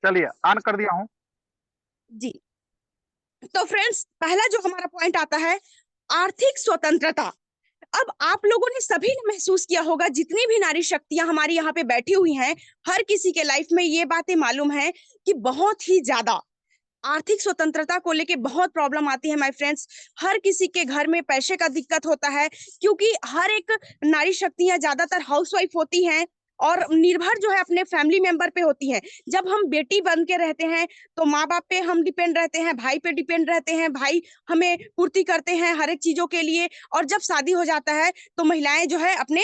चलिए ऑन कर दिया हूँ। जी। तो फ्रेंड्स, पहला जो हमारा पॉइंट आता है, आर्थिक स्वतंत्रता। अब आप लोगों ने सभी ने महसूस किया होगा, जितनी भी नारी शक्तियां हमारी यहाँ पे बैठी हुई हैं, हर किसी के लाइफ में ये बातें मालूम है कि बहुत ही ज्यादा आर्थिक स्वतंत्रता को लेके बहुत प्रॉब्लम आती है माय फ्रेंड्स। हर किसी के घर में पैसे का दिक्कत होता है, क्योंकि हर एक नारी शक्तियां ज्यादातर हाउसवाइफ होती हैं और निर्भर जो है अपने फैमिली मेंबर पे होती है। जब हम बेटी बन के रहते हैं तो माँ बाप पे हम डिपेंड रहते हैं, भाई पे डिपेंड रहते हैं, भाई हमें पूर्ति करते हैं हर एक चीजों के लिए। और जब शादी हो जाता है तो महिलाएं जो है अपने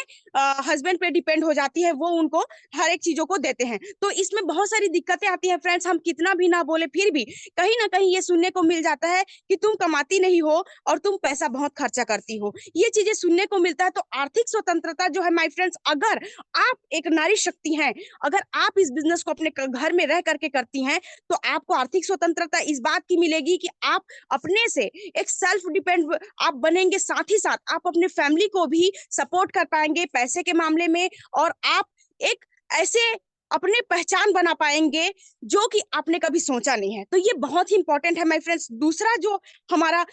हस्बैंड पे डिपेंड हो जाती है, वो उनको हर एक चीजों को देते हैं। तो इसमें बहुत सारी दिक्कतें आती है फ्रेंड्स। हम कितना भी ना बोले फिर भी कहीं ना कहीं ये सुनने को मिल जाता है कि तुम कमाती नहीं हो और तुम पैसा बहुत खर्चा करती हो, ये चीजें सुनने को मिलता है। तो आर्थिक स्वतंत्रता जो है माय फ्रेंड्स, अगर आप एक नारी शक्ति हैं, अगर आप इस बिजनेस को अपने घर में रह करके करती हैं, तो आपको आर्थिक स्वतंत्रता इस बात की मिलेगी कि आप अपने से एक सेल्फ डिपेंड आप बनेंगे, साथ ही साथ आप अपने फैमिली को भी सपोर्ट कर पाएंगे पैसे के मामले में, और आप एक ऐसे अपने पहचान बना पाएंगे जो कि आपने कभी सोचा नहीं है। तो ये बहुत ही इंपॉर्टेंट है माय फ्रेंड्स। दूसरा जो हमारा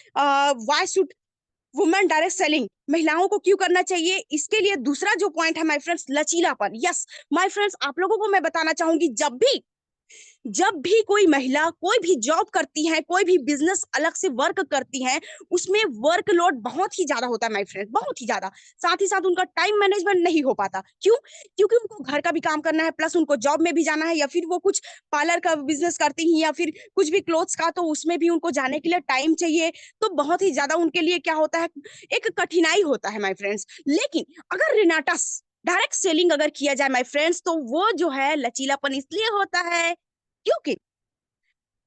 why should women direct selling, महिलाओं को क्यों करना चाहिए, इसके लिए दूसरा जो पॉइंट है माय फ्रेंड्स, लचीलापन। यस माय फ्रेंड्स, आप लोगों को मैं बताना चाहूंगी, जब भी कोई महिला कोई भी जॉब करती है, कोई भी बिजनेस अलग से वर्क करती है, उसमें वर्कलोड बहुत ही ज्यादा होता है माय फ्रेंड, बहुत ही ज्यादा। साथ ही साथ उनका टाइम मैनेजमेंट नहीं हो पाता। क्यों? क्योंकि उनको घर का भी काम करना है, प्लस उनको जॉब में भी जाना है, या फिर वो कुछ पार्लर का बिजनेस करती हैं, या फिर कुछ भी क्लोथ्स का, तो उसमें भी उनको जाने के लिए टाइम चाहिए। तो बहुत ही ज्यादा उनके लिए क्या होता है, एक कठिनाई होता है माय फ्रेंड्स। लेकिन अगर रिनाटस डायरेक्ट सेलिंग अगर किया जाए माय फ्रेंड्स, तो वो जो है लचीलापन इसलिए होता है क्योंकि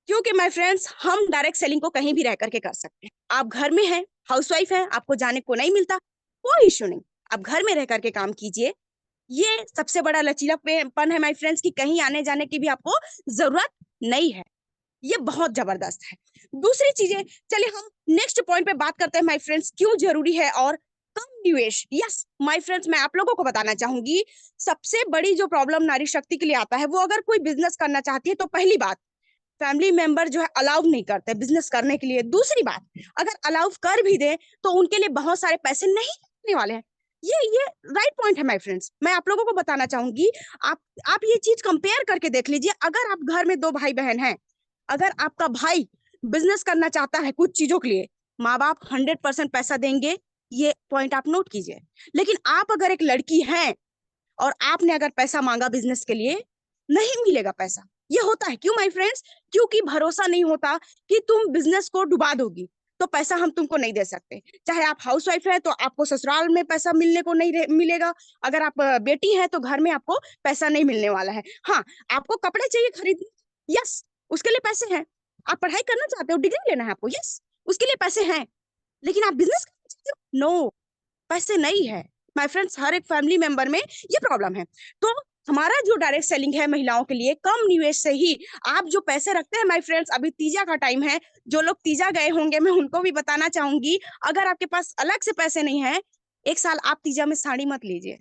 क्योंकि माय फ्रेंड्स, हम डायरेक्ट सेलिंग को कहीं भी रह करके कर सकते हैं। आप घर में हैं, हाउसवाइफ हैं, आपको जाने को नहीं मिलता, कोई इश्यू नहीं, आप घर में रह करके काम कीजिए। ये सबसे बड़ा लचीलापन है माय फ्रेंड्स, कि कहीं आने जाने की भी आपको जरूरत नहीं है। ये बहुत जबरदस्त है। दूसरी चीजें, चलिए हम नेक्स्ट पॉइंट पे बात करते हैं माय फ्रेंड्स, क्यों जरूरी है और कम निवेश। यस माय फ्रेंड्स, मैं आप लोगों को बताना चाहूंगी, सबसे बड़ी जो प्रॉब्लम नारी शक्ति के लिए आता है, वो अगर कोई बिजनेस करना चाहती है तो पहली बात, फैमिली मेंबर जो है अलाउ नहीं करते बिजनेस करने के लिए। दूसरी बात, अगर अलाउ कर भी दे तो उनके लिए बहुत सारे पैसे नहीं लगने वाले हैं। ये राइट पॉइंट है माय फ्रेंड्स, मैं आप लोगों को बताना चाहूंगी। आप आप ये चीज कंपेयर करके देख लीजिए। अगर आप घर में दो भाई बहन हैं, अगर आपका भाई बिजनेस करना चाहता है कुछ चीजों के लिए, माँ बाप 100% पैसा देंगे, ये पॉइंट आप नोट कीजिए। लेकिन आप अगर एक लड़की हैं और आपने अगर पैसा मांगा बिजनेस के लिए, नहीं मिलेगा पैसा। ये होता है क्यों माय फ्रेंड्स? क्योंकि भरोसा नहीं होता कि तुम बिजनेस को डुबा दोगी, तो पैसा हम तुमको नहीं दे सकते। चाहे आप हाउसवाइफ है तो आपको ससुराल में पैसा मिलने को नहीं मिलेगा, अगर आप बेटी है तो घर में आपको पैसा नहीं मिलने वाला है। हाँ, आपको कपड़े चाहिए खरीदने, यस उसके लिए पैसे हैं। आप पढ़ाई करना चाहते हो, डिग्री लेना है आपको, यस उसके लिए पैसे हैं। लेकिन आप बिजनेस करना चाहते हो, नो, पैसे नहीं है। माय फ्रेंड्स, हर एक फैमिली मेंबर में ये प्रॉब्लम है। तो हमारा जो डायरेक्ट सेलिंग है महिलाओं के लिए, कम निवेश से ही आप जो पैसे रखते हैं माय फ्रेंड्स, अभी तीजा का टाइम है, जो लोग तीजा गए होंगे मैं उनको भी बताना चाहूंगी, अगर आपके पास अलग से पैसे नहीं है, एक साल आप तीजा में साड़ी मत लीजिए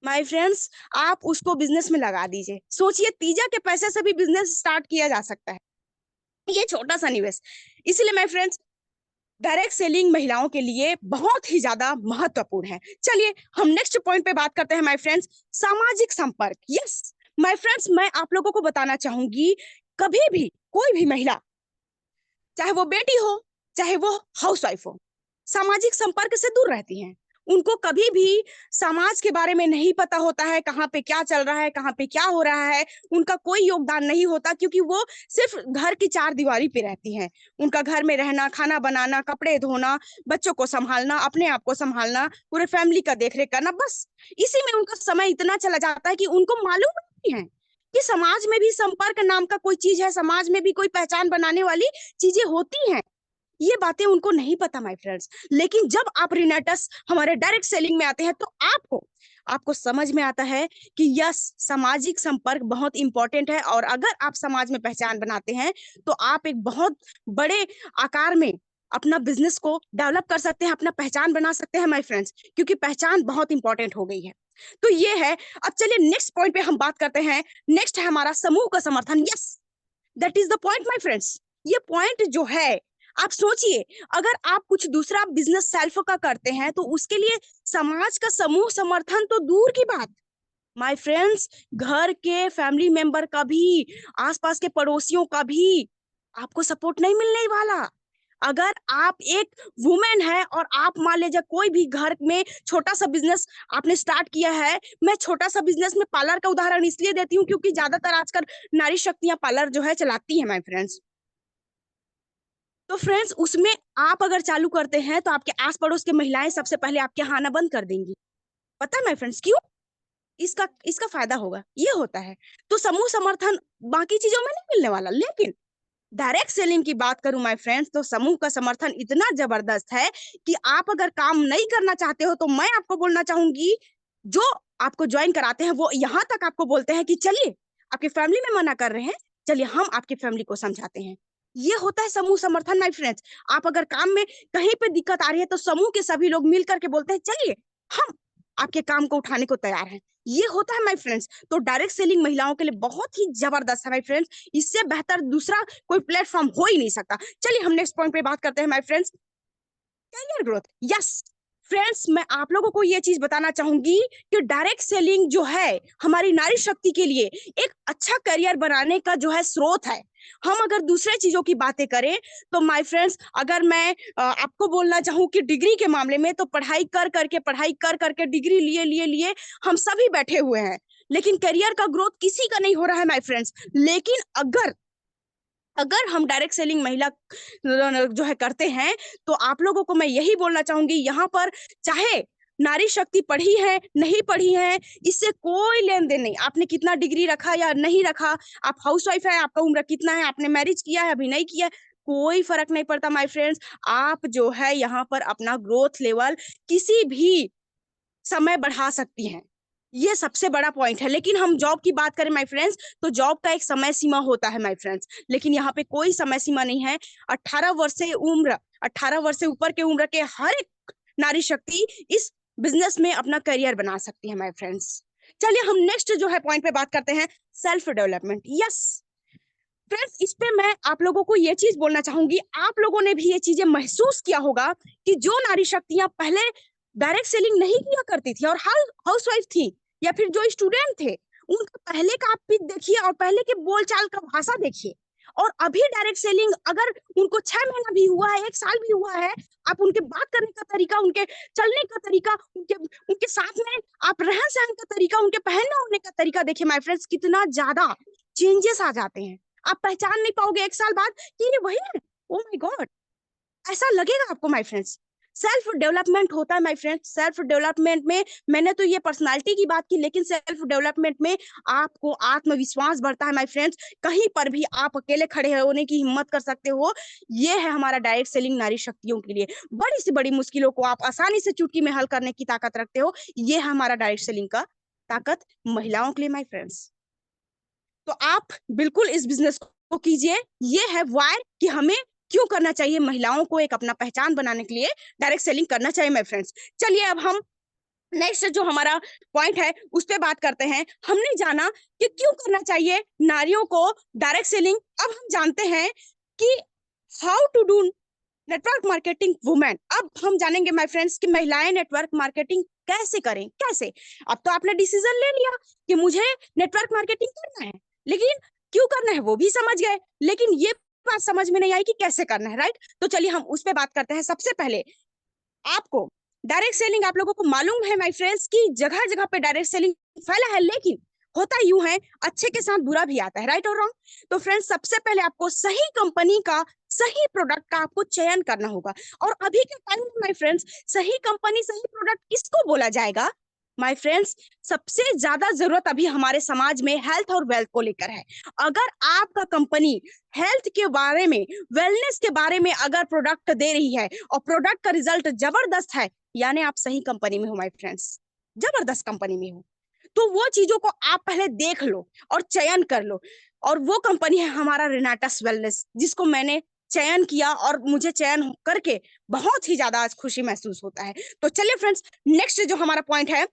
माय फ्रेंड्स, आप उसको बिजनेस में लगा दीजिए। सोचिए, तीजा के पैसे से भी बिजनेस स्टार्ट किया जा सकता है, ये छोटा सा निवेश। इसलिए माय फ्रेंड्स, डायरेक्ट सेलिंग महिलाओं के लिए बहुत ही ज्यादा महत्वपूर्ण है। चलिए हम नेक्स्ट पॉइंट पे बात करते हैं माय फ्रेंड्स, सामाजिक संपर्क। यस माय फ्रेंड्स, मैं आप लोगों को बताना चाहूंगी, कभी भी कोई भी महिला, चाहे वो बेटी हो चाहे वो हाउसवाइफ हो, सामाजिक संपर्क से दूर रहती हैं। उनको कभी भी समाज के बारे में नहीं पता होता है, कहाँ पे क्या चल रहा है, कहाँ पे क्या हो रहा है, उनका कोई योगदान नहीं होता, क्योंकि वो सिर्फ घर की चार दीवारी पे रहती हैं। उनका घर में रहना, खाना बनाना, कपड़े धोना, बच्चों को संभालना, अपने आप को संभालना, पूरे फैमिली का देखरेख करना, बस इसी में उनका समय इतना चला जाता है कि उनको मालूम नहीं है कि समाज में भी संपर्क नाम का कोई चीज है, समाज में भी कोई पहचान बनाने वाली चीजें होती हैं। ये बातें उनको नहीं पता माय फ्रेंड्स। लेकिन जब आप रिनेटस हमारे डायरेक्ट सेलिंग में आते हैं, तो आपको आपको समझ में आता है कि यस, सामाजिक संपर्क बहुत इंपॉर्टेंट है, और अगर आप समाज में पहचान बनाते हैं तो आप एक बहुत बड़े आकार में अपना बिजनेस को डेवलप कर सकते हैं, अपना पहचान बना सकते हैं माय फ्रेंड्स, क्योंकि पहचान बहुत इंपॉर्टेंट हो गई है। तो ये है। अब चलिए नेक्स्ट पॉइंट पे हम बात करते हैं। नेक्स्ट है हमारा समूह का समर्थन। Yes, that is the point my friends. ये पॉइंट जो है, आप सोचिए, अगर आप कुछ दूसरा बिजनेस सेल्फ का करते हैं तो उसके लिए समाज का समूह समर्थन तो दूर की बात, माय फ्रेंड्स, घर के फैमिली मेंबर का भी, आसपास के पड़ोसियों का भी आपको सपोर्ट नहीं मिलने वाला। अगर आप एक वुमेन है और आप मान लीजिए कोई भी घर में छोटा सा बिजनेस आपने स्टार्ट किया है, मैं छोटा सा बिजनेस में पार्लर का उदाहरण इसलिए देती हूँ क्योंकि ज्यादातर आजकल नारी शक्तियां पार्लर जो है चलाती है माय फ्रेंड्स। तो फ्रेंड्स उसमें आप अगर चालू करते हैं तो आपके आस पड़ोस के महिलाएं सबसे पहले आपके यहाँ आना बंद कर देंगी। पता है माय फ्रेंड्स क्यों? इसका इसका फायदा होगा, ये होता है। तो समूह समर्थन बाकी चीजों में नहीं मिलने वाला, लेकिन डायरेक्ट सेलिंग की बात करूं माय फ्रेंड्स, तो समूह का समर्थन इतना जबरदस्त है कि आप अगर काम नहीं करना चाहते हो तो मैं आपको बोलना चाहूंगी, जो आपको ज्वाइन कराते हैं वो यहाँ तक आपको बोलते हैं कि चलिए, आपकी फैमिली में मना कर रहे हैं, चलिए हम आपकी फैमिली को समझाते हैं। ये होता है समूह समर्थन माय फ्रेंड्स। आप अगर काम में कहीं पे दिक्कत आ रही है तो समूह के सभी लोग मिल करके बोलते हैं चलिए हम आपके काम को उठाने को तैयार हैं। ये होता है माय फ्रेंड्स। तो डायरेक्ट सेलिंग महिलाओं के लिए बहुत ही जबरदस्त है माय फ्रेंड्स, इससे बेहतर दूसरा कोई प्लेटफॉर्म हो ही नहीं सकता। चलिए हम नेक्स्ट पॉइंट पे बात करते हैं my friends, career growth. Yes friends, मैं आप लोगों को ये चीज बताना चाहूंगी कि डायरेक्ट सेलिंग जो है हमारी नारी शक्ति के लिए एक अच्छा करियर बनाने का जो है स्रोत है। हम अगर दूसरे चीजों की बातें करें तो माय फ्रेंड्स, अगर मैं आपको बोलना चाहूँ कि डिग्री के मामले में, तो पढ़ाई कर करके डिग्री लिए लिए लिए हम सभी बैठे हुए हैं, लेकिन करियर का ग्रोथ किसी का नहीं हो रहा है माय फ्रेंड्स। लेकिन अगर अगर हम डायरेक्ट सेलिंग महिला जो है करते हैं तो आप लोगों को मैं यही बोलना चाहूंगी, यहाँ पर चाहे नारी शक्ति पढ़ी है नहीं पढ़ी है, इससे कोई लेन देन नहीं, आपने कितना डिग्री रखा या नहीं रखा, आप हाउसवाइफ है, आपका उम्र कितना है, आपने मैरिज किया है अभी नहीं किया है, कोई फर्क नहीं पड़ता माय फ्रेंड्स। आप जो है यहाँ पर अपना ग्रोथ लेवल किसी भी समय बढ़ा सकती हैं, ये सबसे बड़ा पॉइंट है। लेकिन हम जॉब की बात करें माय फ्रेंड्स, तो जॉब का एक समय सीमा होता है माय फ्रेंड्स, लेकिन यहाँ पे कोई समय सीमा नहीं है। 18 वर्ष से उम्र 18 वर्ष से ऊपर के उम्र के हर एक नारी शक्ति इस बिजनेस में अपना करियर बना सकती है माय फ्रेंड्स। चलिए हम नेक्स्ट जो है पॉइंट पे बात करते हैं, सेल्फ डेवलपमेंट। यस फ्रेंड्स, इस पे मैं आप लोगों को ये चीज बोलना चाहूंगी, आप लोगों ने भी ये चीजें महसूस किया होगा कि जो नारी शक्तियां पहले डायरेक्ट सेलिंग नहीं किया करती थी और हाउस वाइफ थी या फिर जो स्टूडेंट थे, उनका पहले का आप पिक देखिए और पहले के बोलचाल का भाषा देखिए, और अभी डायरेक्ट सेलिंग अगर उनको 6 महीना भी हुआ है, 1 साल भी हुआ है, आप उनके बात करने का तरीका, उनके चलने का तरीका, उनके उनके साथ में आप रहन सहन का तरीका, उनके पहनने ओढ़ने का तरीका देखिए माय फ्रेंड्स, कितना ज्यादा चेंजेस आ जाते हैं। आप पहचान नहीं पाओगे 1 साल बाद कि ये वही है। ओ माय गॉड, ऐसा लगेगा आपको माय फ्रेंड्स। सेल्फ डेवलपमेंट होता है माय फ्रेंड्स। सेल्फ डेवलपमेंट में मैंने तो ये पर्सनालिटी की बात की, लेकिन सेल्फ डेवलपमेंट में आपको आत्मविश्वास बढ़ता है माय फ्रेंड्स। कहीं पर भी आप अकेले खड़े होने की हिम्मत कर सकते हो। ये है हमारा डायरेक्ट सेलिंग नारी शक्तियों के लिए। बड़ी से बड़ी मुश्किलों को आप आसानी से चुटकी में हल करने की ताकत रखते हो। ये है हमारा डायरेक्ट सेलिंग का ताकत महिलाओं के लिए माय फ्रेंड्स। तो आप बिल्कुल इस बिजनेस को कीजिए। ये है वायर कि हमें क्यों करना चाहिए, महिलाओं को एक अपना पहचान बनाने के लिए डायरेक्ट सेलिंग करना चाहिए माय फ्रेंड्स। चलिए अब हम नेक्स्ट जो हमारा पॉइंट है उस पे बात करते हैं। हमने जाना कि क्यों करना चाहिए नारियों को डायरेक्ट सेलिंग। अब हम जानते हैं कि how to do network marketing women. अब हम जानेंगे माय फ्रेंड्स कि महिलाएं नेटवर्क मार्केटिंग कैसे करें, कैसे। अब तो आपने डिसीजन ले लिया कि मुझे नेटवर्क मार्केटिंग करना है, लेकिन क्यों करना है वो भी समझ गए, लेकिन ये बात समझ में नहीं आई कि कैसे करना है, राइट। तो चलिए हम उस पर बात करते हैं। सबसे पहले आपको डायरेक्ट सेलिंग, आप लोगों को मालूम है माय फ्रेंड्स कि जगह जगह पे डायरेक्ट सेलिंग फैला है, लेकिन होता यूं है अच्छे के साथ बुरा भी आता है, राइट और रॉन्ग। तो फ्रेंड्स सबसे पहले आपको सही कंपनी का, सही प्रोडक्ट का आपको चयन करना होगा। और अभी के टाइम में माय फ्रेंड्स सही कंपनी सही प्रोडक्ट किसको बोला जाएगा माय फ्रेंड्स? सबसे ज्यादा जरूरत अभी हमारे समाज में हेल्थ और वेल्थ को लेकर है। अगर आपका कंपनी हेल्थ के बारे में, वेलनेस के बारे में अगर प्रोडक्ट दे रही है और प्रोडक्ट का रिजल्ट जबरदस्त है, यानी आप सही कंपनी में हो माय फ्रेंड्स, जबरदस्त कंपनी में हो। तो वो चीजों को आप पहले देख लो और चयन कर लो, और वो कंपनी है हमारा रेनाटस वेलनेस, जिसको मैंने चयन किया और मुझे चयन करके बहुत ही ज्यादा आज खुशी महसूस होता है। तो चलिए फ्रेंड्स, नेक्स्ट जो हमारा पॉइंट है,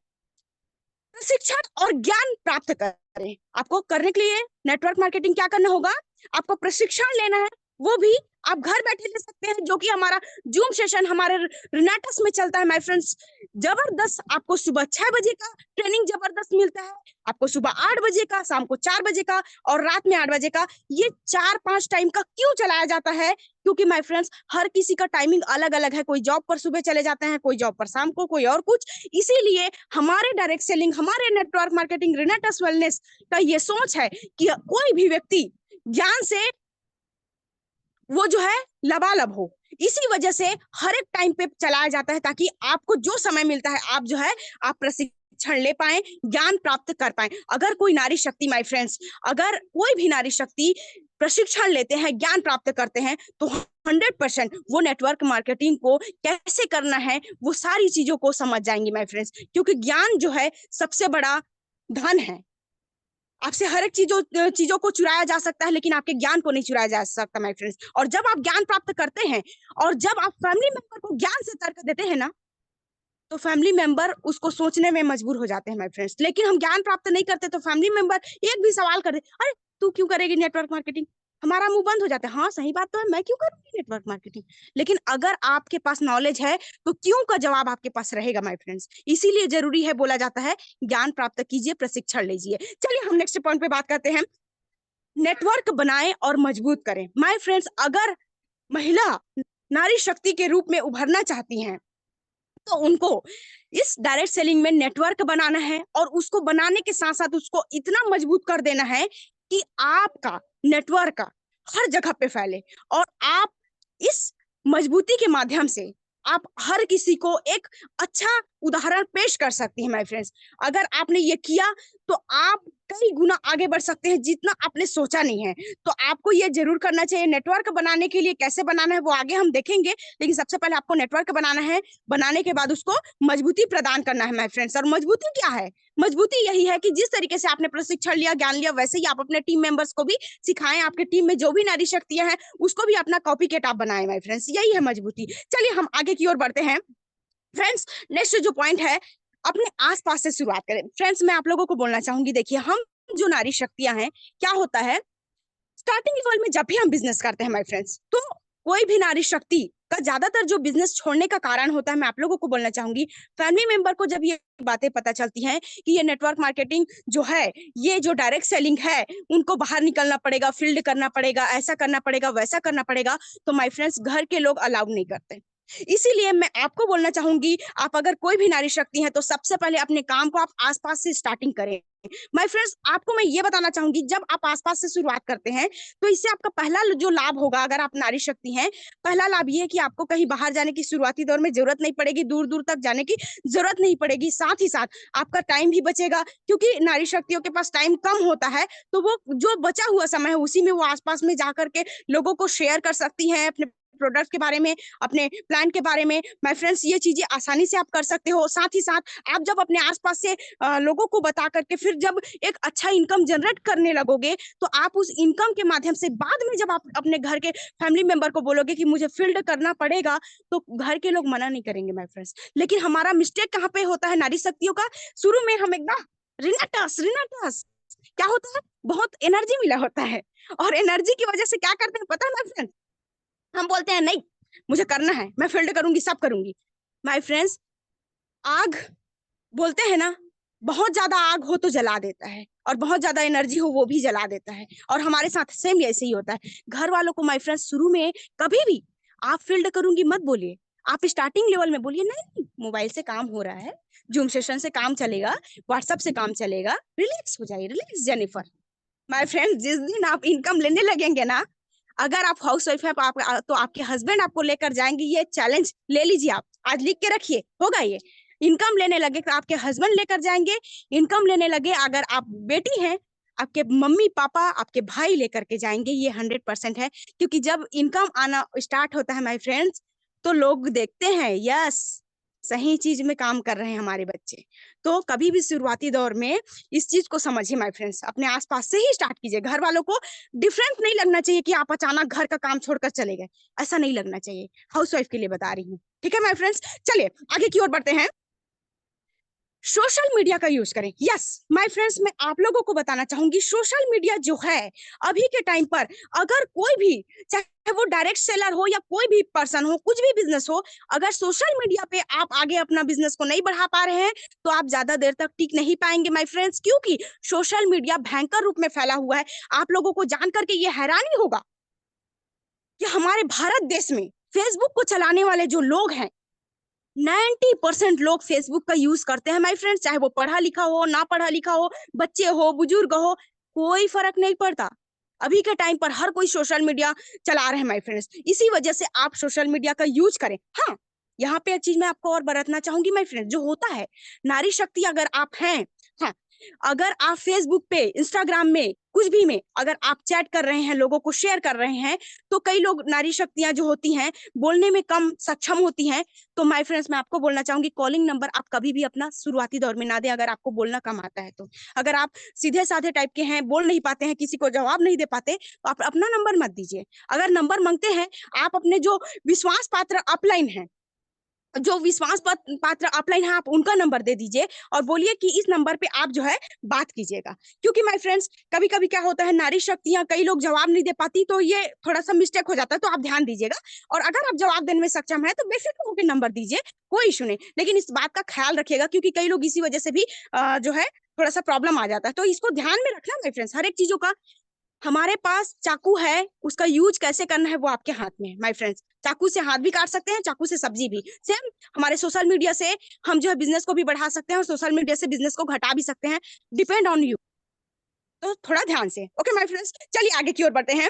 प्रशिक्षण और ज्ञान प्राप्त करें। आपको करने के लिए नेटवर्क मार्केटिंग क्या करना होगा? आपको प्रशिक्षण लेना है, वो भी आप घर बैठे ले सकते हैं, जो कि हमारा जूम सेशन हमारे रिनाटस में चलता है माय फ्रेंड्स। जबरदस्त, आपको सुबह 6 बजे का ट्रेनिंग जबरदस्त मिलता है, आपको सुबह 8 बजे का, शाम को 4 बजे का और रात में 8 बजे का। ये 4-5 टाइम का क्यों चलाया जाता है? क्योंकि माय फ्रेंड्स हर किसी का टाइमिंग अलग अलग है, कोई जॉब पर सुबह चले जाते हैं, कोई जॉब पर शाम को, कोई और कुछ। इसीलिए हमारे डायरेक्ट सेलिंग, हमारे नेटवर्क मार्केटिंग रिनाटस वेलनेस का ये सोच है कि कोई भी व्यक्ति ज्ञान से वो जो है लबालब हो। इसी वजह से हर एक टाइम पे चलाया जाता है, ताकि आपको जो समय मिलता है आप जो है आप प्रशिक्षण ले पाए, ज्ञान प्राप्त कर पाए। अगर कोई नारी शक्ति माय फ्रेंड्स, अगर कोई भी नारी शक्ति प्रशिक्षण लेते हैं, ज्ञान प्राप्त करते हैं, तो 100% वो नेटवर्क मार्केटिंग को कैसे करना है वो सारी चीजों को समझ जाएंगे माय फ्रेंड्स। क्योंकि ज्ञान जो है सबसे बड़ा धन है। आपसे हर एक चीजों को चुराया जा सकता है, लेकिन आपके ज्ञान को नहीं चुराया जा सकता माय फ्रेंड्स। और जब आप ज्ञान प्राप्त करते हैं और जब आप फैमिली मेंबर को ज्ञान से तर्क देते हैं ना, तो फैमिली मेंबर उसको सोचने में मजबूर हो जाते हैं माय फ्रेंड्स। लेकिन हम ज्ञान प्राप्त नहीं करते तो फैमिली मेंबर एक भी सवाल कर दे, अरे तू क्यों करेगी नेटवर्क मार्केटिंग, हमारा मुंह बंद हो जाता है। हाँ सही बात तो है, मैं क्यों करूंगी नेटवर्क मार्केटिंग। लेकिन अगर आपके पास नॉलेज है तो क्यों का जवाब आपके पास रहेगा माय फ्रेंड्स। इसीलिए जरूरी है, बोला जाता है ज्ञान प्राप्त कीजिए, प्रशिक्षण लीजिए। चलिए हम नेक्स्ट पॉइंट पे बात करते हैं, नेटवर्क बनाएं और मजबूत करें। माय फ्रेंड्स अगर महिला नारी शक्ति के रूप में उभरना चाहती हैं तो उनको इस डायरेक्ट सेलिंग में नेटवर्क बनाना है, और उसको बनाने के साथ साथ उसको इतना मजबूत कर देना है कि आपका नेटवर्क हर जगह पे फैले, और आप इस मजबूती के माध्यम से आप हर किसी को एक अच्छा उदाहरण पेश कर सकती हैं माय फ्रेंड्स। अगर आपने ये किया तो आप कई गुना आगे बढ़ सकते हैं जितना आपने सोचा नहीं है। तो आपको ये जरूर करना चाहिए। नेटवर्क बनाने के लिए कैसे बनाना है वो आगे हम देखेंगे, लेकिन सबसे पहले आपको नेटवर्क बनाना है, बनाने के बाद उसको मजबूती प्रदान करना है माय फ्रेंड्स। और मजबूती क्या है? मजबूती यही है कि जिस तरीके से आपने प्रशिक्षण लिया, ज्ञान लिया, वैसे ही आप अपने टीम मेंबर्स को भी सिखाएं। आपके टीम में जो भी नारी शक्तियां हैं उसको भी अपना कॉपी केट आप बनाए माय फ्रेंड्स, यही है मजबूती। चलिए हम आगे की ओर बढ़ते हैं फ्रेंड्स। नेक्स्ट जो पॉइंट है, अपने आसपास से शुरुआत करें। फ्रेंड्स मैं आप लोगों को बोलना चाहूंगी, देखिए हम जो नारी शक्तियां हैं, क्या होता है स्टार्टिंग लेवल में जब भी हम बिजनेस करते हैं माय फ्रेंड्स, तो कोई भी नारी शक्ति का ज्यादातर जो बिजनेस छोड़ने का कारण होता है, मैं आप लोगों को बोलना चाहूंगी, फैमिली मेंबर को जब ये बातें पता चलती हैं कि ये नेटवर्क मार्केटिंग जो है, ये जो डायरेक्ट सेलिंग है, उनको बाहर निकलना पड़ेगा, फील्ड करना पड़ेगा, ऐसा करना पड़ेगा, वैसा करना पड़ेगा, तो माय फ्रेंड्स घर के लोग अलाउड नहीं करते। इसीलिए मैं आपको बोलना चाहूंगी, आप अगर कोई भी नारी शक्ति है तो सबसे पहले अपने काम को आप आसपास से स्टार्टिंग करें। माय फ्रेंड्स आपको मैं ये बताना चाहूंगी, जब आप आसपास से शुरुआत करते हैं तो इससे आपका पहला जो लाभ होगा, अगर आप नारी शक्ति हैं, पहला लाभ ये है कि आपको कहीं बाहर जाने की शुरुआती दौर में जरूरत नहीं पड़ेगी, दूर दूर तक जाने की जरूरत नहीं पड़ेगी। साथ ही साथ आपका टाइम भी बचेगा, क्योंकि नारी शक्तियों के पास टाइम कम होता है, तो वो जो बचा हुआ समय है उसी में वो आसपास में जाकर के लोगों को शेयर कर सकती हैं अपने प्रोडक्ट के बारे में, अपने प्लान के बारे में। माय फ्रेंड्स ये चीजें आसानी से आप कर सकते हो। साथ ही साथ आप जब अपने आसपास से लोगों को बता करके फिर जब एक अच्छा इनकम जनरेट करने लगोगे, तो आप उस इनकम के माध्यम से बाद में जब आप अपने घर के फैमिली मेंबर को बोलोगे कि मुझे फील्ड करना पड़ेगा, तो घर के लोग मना नहीं करेंगे माय फ्रेंड्स। लेकिन हमारा मिस्टेक कहाँ पे होता है नारी शक्तियों का? शुरू में हम एकदम रिनाटस रिनाटस, क्या होता है, बहुत एनर्जी मिला होता है, और एनर्जी की वजह से क्या करते हैं पता है माय फ्रेंड्स, हम बोलते हैं नहीं मुझे करना है, मैं फील्ड करूंगी, सब करूंगी। माय फ्रेंड्स आग, बोलते हैं ना, बहुत ज्यादा आग हो तो जला देता है, और बहुत ज्यादा एनर्जी हो वो भी जला देता है। और हमारे साथ सेम ऐसे ही होता है। घर वालों को माय फ्रेंड्स शुरू में कभी भी आप फील्ड करूंगी मत बोलिए, आप स्टार्टिंग लेवल में बोलिए नहीं मोबाइल से काम हो रहा है, जूम सेशन से काम चलेगा, व्हाट्सएप से काम चलेगा, रिलैक्स हो जाइए, रिलैक्स जेनिफर। माय फ्रेंड्स जिस दिन आप इनकम लेने लगेंगे ना, अगर आप हाउस वाइफ है तो आपके हस्बैंड आपको लेकर जाएंगे, ये चैलेंज ले लीजिए, आप आज लिख के रखिए, होगा ये। इनकम लेने लगे तो आपके हस्बैंड लेकर जाएंगे, इनकम लेने लगे अगर आप बेटी हैं, आपके मम्मी पापा आपके भाई लेकर के जाएंगे, ये 100% है। क्योंकि जब इनकम आना स्टार्ट होता है माय फ्रेंड्स, तो लोग देखते हैं यस सही चीज में काम कर रहे हैं हमारे बच्चे। तो कभी भी शुरुआती दौर में इस चीज को समझिए माय फ्रेंड्स, अपने आसपास से ही स्टार्ट कीजिए। घर वालों को डिफरेंट नहीं लगना चाहिए कि आप अचानक घर का काम छोड़कर चले गए, ऐसा नहीं लगना चाहिए। हाउस वाइफ के लिए बता रही हूँ, ठीक है माय फ्रेंड्स। चलिए आगे की ओर बढ़ते हैं। सोशल मीडिया का यूज करें। यस माय फ्रेंड्स, मैं आप लोगों को बताना चाहूंगी सोशल मीडिया जो है अभी के टाइम पर, अगर कोई भी, चाहे वो डायरेक्ट सेलर हो या कोई भी पर्सन हो, कुछ भी बिजनेस हो, अगर सोशल मीडिया पे आप आगे अपना बिजनेस को नहीं बढ़ा पा रहे हैं तो आप ज्यादा देर तक टिक नहीं पाएंगे माय फ्रेंड्स, क्योंकि सोशल मीडिया भयंकर रूप में फैला हुआ है। आप लोगों को जान करके ये हैरानी होगा कि हमारे भारत देश में फेसबुक को चलाने वाले जो लोग हैं, 90% लोग फेसबुक का यूज करते हैं माय फ्रेंड्स, चाहे वो पढ़ा लिखा हो ना पढ़ा लिखा हो, बच्चे हो बुजुर्ग हो, कोई फर्क नहीं पड़ता। अभी के टाइम पर हर कोई सोशल मीडिया चला रहे हैं माय फ्रेंड्स, इसी वजह से आप सोशल मीडिया का यूज करें। हाँ, यहाँ पे एक चीज मैं आपको और बरतना चाहूंगी माय फ्रेंड्स, जो होता है नारी शक्ति अगर आप हैं, हाँ, अगर आप फेसबुक पे, इंस्टाग्राम में, कुछ भी में अगर आप चैट कर रहे हैं, लोगों को शेयर कर रहे हैं, तो कई लोग नारी शक्तियां जो होती हैं बोलने में कम सक्षम होती हैं, तो माय फ्रेंड्स मैं आपको बोलना चाहूंगी कॉलिंग नंबर आप कभी भी अपना शुरुआती दौर में ना दें, अगर आपको बोलना कम आता है तो। अगर आप सीधे साधे टाइप के हैं, बोल नहीं पाते हैं, किसी को जवाब नहीं दे पाते, तो आप अपना नंबर मत दीजिए। अगर नंबर मांगते हैं, आप अपने जो विश्वास पात्र अपलाइन है, जो विश्वास पात्र अपलाइन है, आप उनका नंबर दे दीजिए और बोलिए कि इस नंबर पे आप जो है बात कीजिएगा। क्योंकि माय फ्रेंड्स कभी कभी क्या होता है, नारी शक्तियां कई लोग जवाब नहीं दे पाती, तो ये थोड़ा सा मिस्टेक हो जाता है, तो आप ध्यान दीजिएगा। और अगर आप जवाब देने में सक्षम है तो बेफिक्र होकर नंबर दीजिए, कोई इशू नहीं, लेकिन इस बात का ख्याल रखिएगा क्योंकि कई लोग इसी वजह से भी जो है थोड़ा सा प्रॉब्लम आ जाता है, तो इसको ध्यान में रखना माय फ्रेंड्स। हर एक चीजों का, हमारे पास चाकू है, उसका यूज कैसे करना है वो आपके हाथ में है माय फ्रेंड्स। चाकू से हाथ भी काट सकते हैं, चाकू से सब्जी भी। सेम हमारे सोशल मीडिया से हम जो है बिजनेस को भी बढ़ा सकते हैं और सोशल मीडिया से बिजनेस को घटा भी सकते हैं, डिपेंड ऑन यू। तो थोड़ा ध्यान से, ओके माय फ्रेंड्स, चलिए आगे की ओर बढ़ते हैं।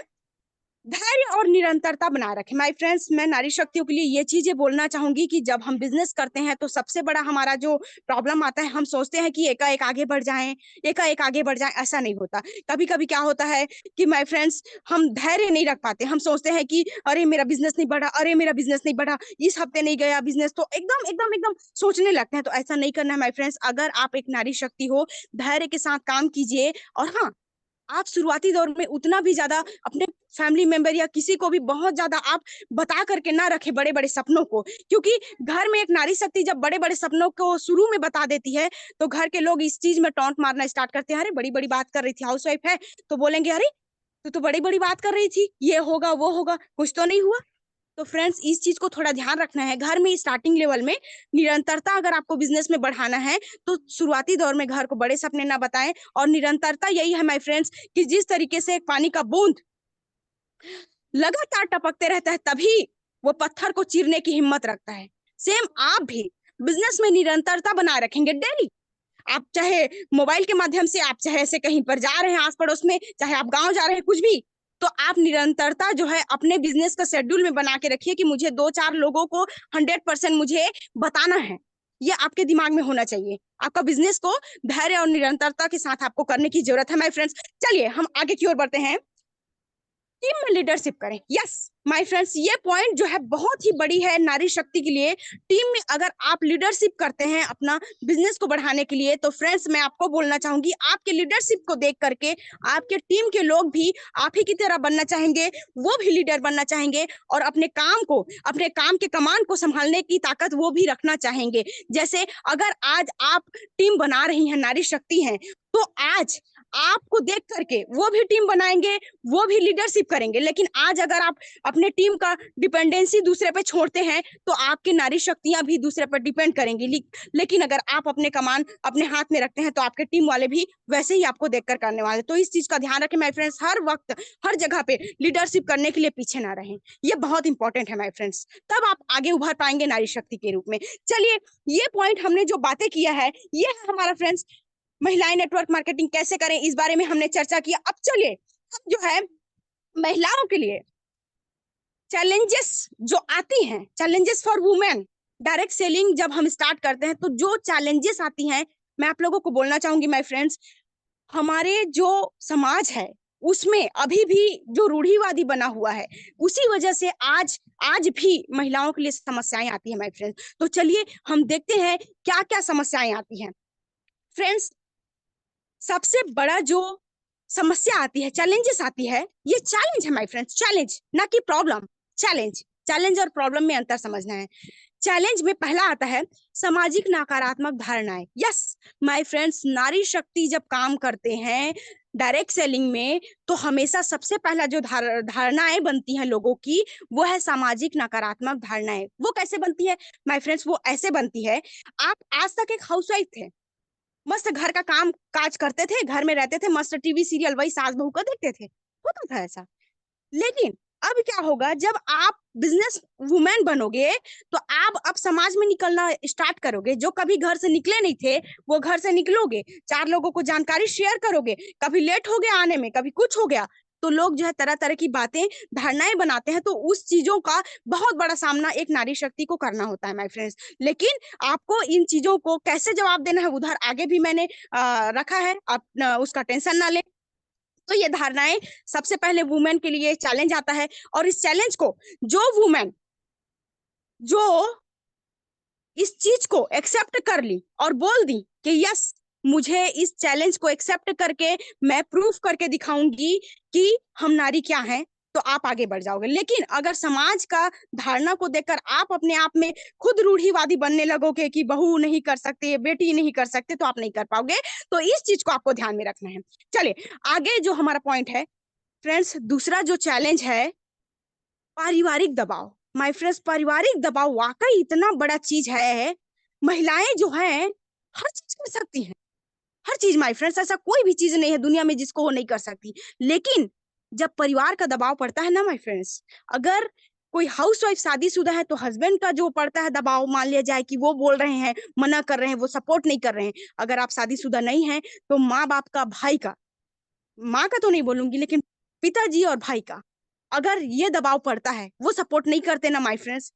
धैर्य और निरंतरता बनाए रखें माय फ्रेंड्स। मैं नारी शक्तियों के लिए ये चीजें बोलना चाहूंगी कि जब हम बिजनेस करते हैं तो सबसे बड़ा हमारा जो प्रॉब्लम आता है, हम सोचते हैं कि एकाएक आगे बढ़ जाएं, एकाएक आगे बढ़ जाएं, ऐसा नहीं होता। कभी कभी क्या होता है कि माय फ्रेंड्स हम धैर्य नहीं रख पाते, हम सोचते हैं कि अरे मेरा बिजनेस नहीं बढ़ा, अरे मेरा बिजनेस नहीं बढ़ा, इस हफ्ते नहीं गया बिजनेस, तो एकदम एकदम एकदम सोचने लगते हैं। तो ऐसा नहीं करना है माय फ्रेंड्स। अगर आप एक नारी शक्ति हो, धैर्य के साथ काम कीजिए। और हाँ, आप शुरुआती दौर में उतना भी ज्यादा अपने फैमिली मेंबर या किसी को भी बहुत ज्यादा आप बता करके ना रखे बड़े बड़े सपनों को, क्योंकि घर में एक नारी शक्ति जब बड़े बड़े सपनों को शुरू में बता देती है तो घर के लोग इस चीज में टॉन्ट मारना स्टार्ट करते हैं। अरे बड़ी बड़ी बात कर रही थी, हाउसवाइफ है, तो बोलेंगे अरे तू तो बड़ी बड़ी बात कर रही थी, ये होगा वो होगा, कुछ तो नहीं हुआ। तो फ्रेंड्स इस चीज को थोड़ा ध्यान रखना है घर में, स्टार्टिंग लेवल में निरंतरता अगर आपको बिजनेस में बढ़ाना है तो शुरुआती दौर में घर को बड़े सपने ना बताएं। और निरंतरता यही है माय फ्रेंड्स कि जिस तरीके से एक पानी का बूंद लगातार टपकते रहता है, तभी वो पत्थर को चीरने की हिम्मत रखता है। सेम आप भी बिजनेस में निरंतरता बनाए रखेंगे डेली। आप चाहे मोबाइल के माध्यम से, आप चाहे ऐसे कहीं पर जा रहे हैं आस पड़ोस में, चाहे आप गांव जा रहे हैं, कुछ भी, तो आप निरंतरता जो है अपने बिजनेस का शेड्यूल में बना के रखिए कि मुझे 2-4 लोगों को 100% मुझे बताना है। ये आपके दिमाग में होना चाहिए। आपका बिजनेस को धैर्य और निरंतरता के साथ आपको करने की जरूरत है माय फ्रेंड्स। चलिए हम आगे की ओर बढ़ते हैं। टीम में लीडरशिप करें। यस माय फ्रेंड्स, ये पॉइंट जो है बहुत ही बड़ी है नारी शक्ति के लिए। टीम में अगर आप लीडरशिप करते हैं अपना बिजनेस को बढ़ाने के लिए, तो फ्रेंड्स मैं आपको बोलना चाहूंगी आपके लीडरशिप को देख करके आपके टीम के लोग भी आप ही की तरह बनना चाहेंगे, वो भी लीडर बनना चाहेंगे और अपने काम को, अपने काम के कमान को संभालने की ताकत वो भी रखना चाहेंगे। जैसे अगर आज आप टीम बना रही हैं, नारी शक्ति हैं, तो आज आपको देख करके वो भी टीम बनाएंगे, वो भी लीडरशिप करेंगे। लेकिन आज अगर आप अपने टीम का डिपेंडेंसी दूसरे पे छोड़ते हैं तो आपकी नारी शक्तियां भी दूसरे पर डिपेंड करेंगी। लेकिन अगर आप अपने कमान अपने हाथ में रखते हैं तो आपके टीम वाले भी वैसे ही आपको देखकर करने वाले। तो इस चीज का ध्यान रखें माय फ्रेंड्स, हर वक्त हर जगह पे लीडरशिप करने के लिए पीछे ना रहें, ये बहुत इंपॉर्टेंट है माय फ्रेंड्स, तब आप आगे उभर पाएंगे नारी शक्ति के रूप में। चलिए, ये पॉइंट हमने जो बातें किया है, ये है हमारा फ्रेंड्स महिलाएं नेटवर्क मार्केटिंग कैसे करें, इस बारे में हमने चर्चा किया। अब चलिए, अब जो है महिलाओं के लिए चैलेंजेस जो आती हैं, challenges for women direct selling जब हम स्टार्ट करते हैं तो जो चैलेंजेस आती हैं, मैं आप लोगों को बोलना चाहूंगी माय फ्रेंड्स। हमारे जो समाज है उसमें अभी भी जो रूढ़िवादी बना हुआ है, उसी वजह से आज आज भी महिलाओं के लिए समस्याएं आती हैं माय फ्रेंड्स। तो चलिए हम देखते हैं क्या क्या समस्याएं आती हैं फ्रेंड्स। सबसे बड़ा जो समस्या आती है, चैलेंजेस आती है, ये चैलेंज है माय फ्रेंड्स, चैलेंज ना कि प्रॉब्लम। चैलेंज, चैलेंज और प्रॉब्लम में अंतर समझना है। चैलेंज में पहला आता है सामाजिक नकारात्मक धारणाएं। यस माय फ्रेंड्स, नारी शक्ति जब काम करते हैं डायरेक्ट सेलिंग में, तो हमेशा सबसे पहला जो धारणाएं बनती हैं लोगों की, वो है सामाजिक नकारात्मक धारणाएं। वो कैसे बनती है माय फ्रेंड्स? वो ऐसे बनती है, आप आज तक एक हाउसवाइफ थे, मस्त घर का काम काज करते थे, घर में रहते थे, मस्त टीवी सीरियल वही सास बहू का देखते थे, होता था ऐसा। लेकिन अब क्या होगा, जब आप बिजनेस वुमेन बनोगे, तो आप अब समाज में निकलना स्टार्ट करोगे। जो कभी घर से निकले नहीं थे, वो घर से निकलोगे, चार लोगों को जानकारी शेयर करोगे। कभी लेट हो गया आने में, कभी कुछ हो गया, तो लोग जो है तरह तरह की बातें, धारणाएं बनाते हैं। तो उस चीजों का बहुत बड़ा सामना एक नारी शक्ति को करना होता है माय फ्रेंड्स। लेकिन आपको इन चीजों को कैसे जवाब देना है, उधर आगे भी मैंने रखा है, आप उसका टेंशन ना ले। तो ये धारणाएं, सबसे पहले वुमेन के लिए चैलेंज आता है, और इस चैलेंज को जो वुमेन जो इस चीज को एक्सेप्ट कर ली और बोल दी कि यस, मुझे इस चैलेंज को एक्सेप्ट करके मैं प्रूफ करके दिखाऊंगी कि हम नारी क्या हैं, तो आप आगे बढ़ जाओगे। लेकिन अगर समाज का धारणा को देखकर आप अपने आप में खुद रूढ़िवादी बनने लगोगे कि बहू नहीं कर सकते, बेटी नहीं कर सकते, तो आप नहीं कर पाओगे। तो इस चीज को आपको ध्यान में रखना है। चलिए आगे जो हमारा पॉइंट है फ्रेंड्स, दूसरा जो चैलेंज है, पारिवारिक दबाव। माय फ्रेंड्स, पारिवारिक दबाव वाकई इतना बड़ा चीज है। महिलाएं जो हैं हर चीज कर सकती हैं, हर चीज माय फ्रेंड्स, ऐसा कोई भी चीज नहीं है दुनिया में जिसको वो नहीं कर सकती। लेकिन जब परिवार का दबाव पड़ता है ना माय फ्रेंड्स, अगर कोई हाउसवाइफ शादीशुदा है, तो हस्बैंड का जो पड़ता है दबाव, मान लिया जाए कि वो बोल रहे हैं, मना कर रहे हैं, वो सपोर्ट नहीं कर रहे हैं। अगर आप शादीशुदा नहीं है, तो माँ बाप का, भाई का, माँ का तो नहीं बोलूंगी, लेकिन पिताजी और भाई का अगर ये दबाव पड़ता है, वो सपोर्ट नहीं करते ना माय फ्रेंड्स,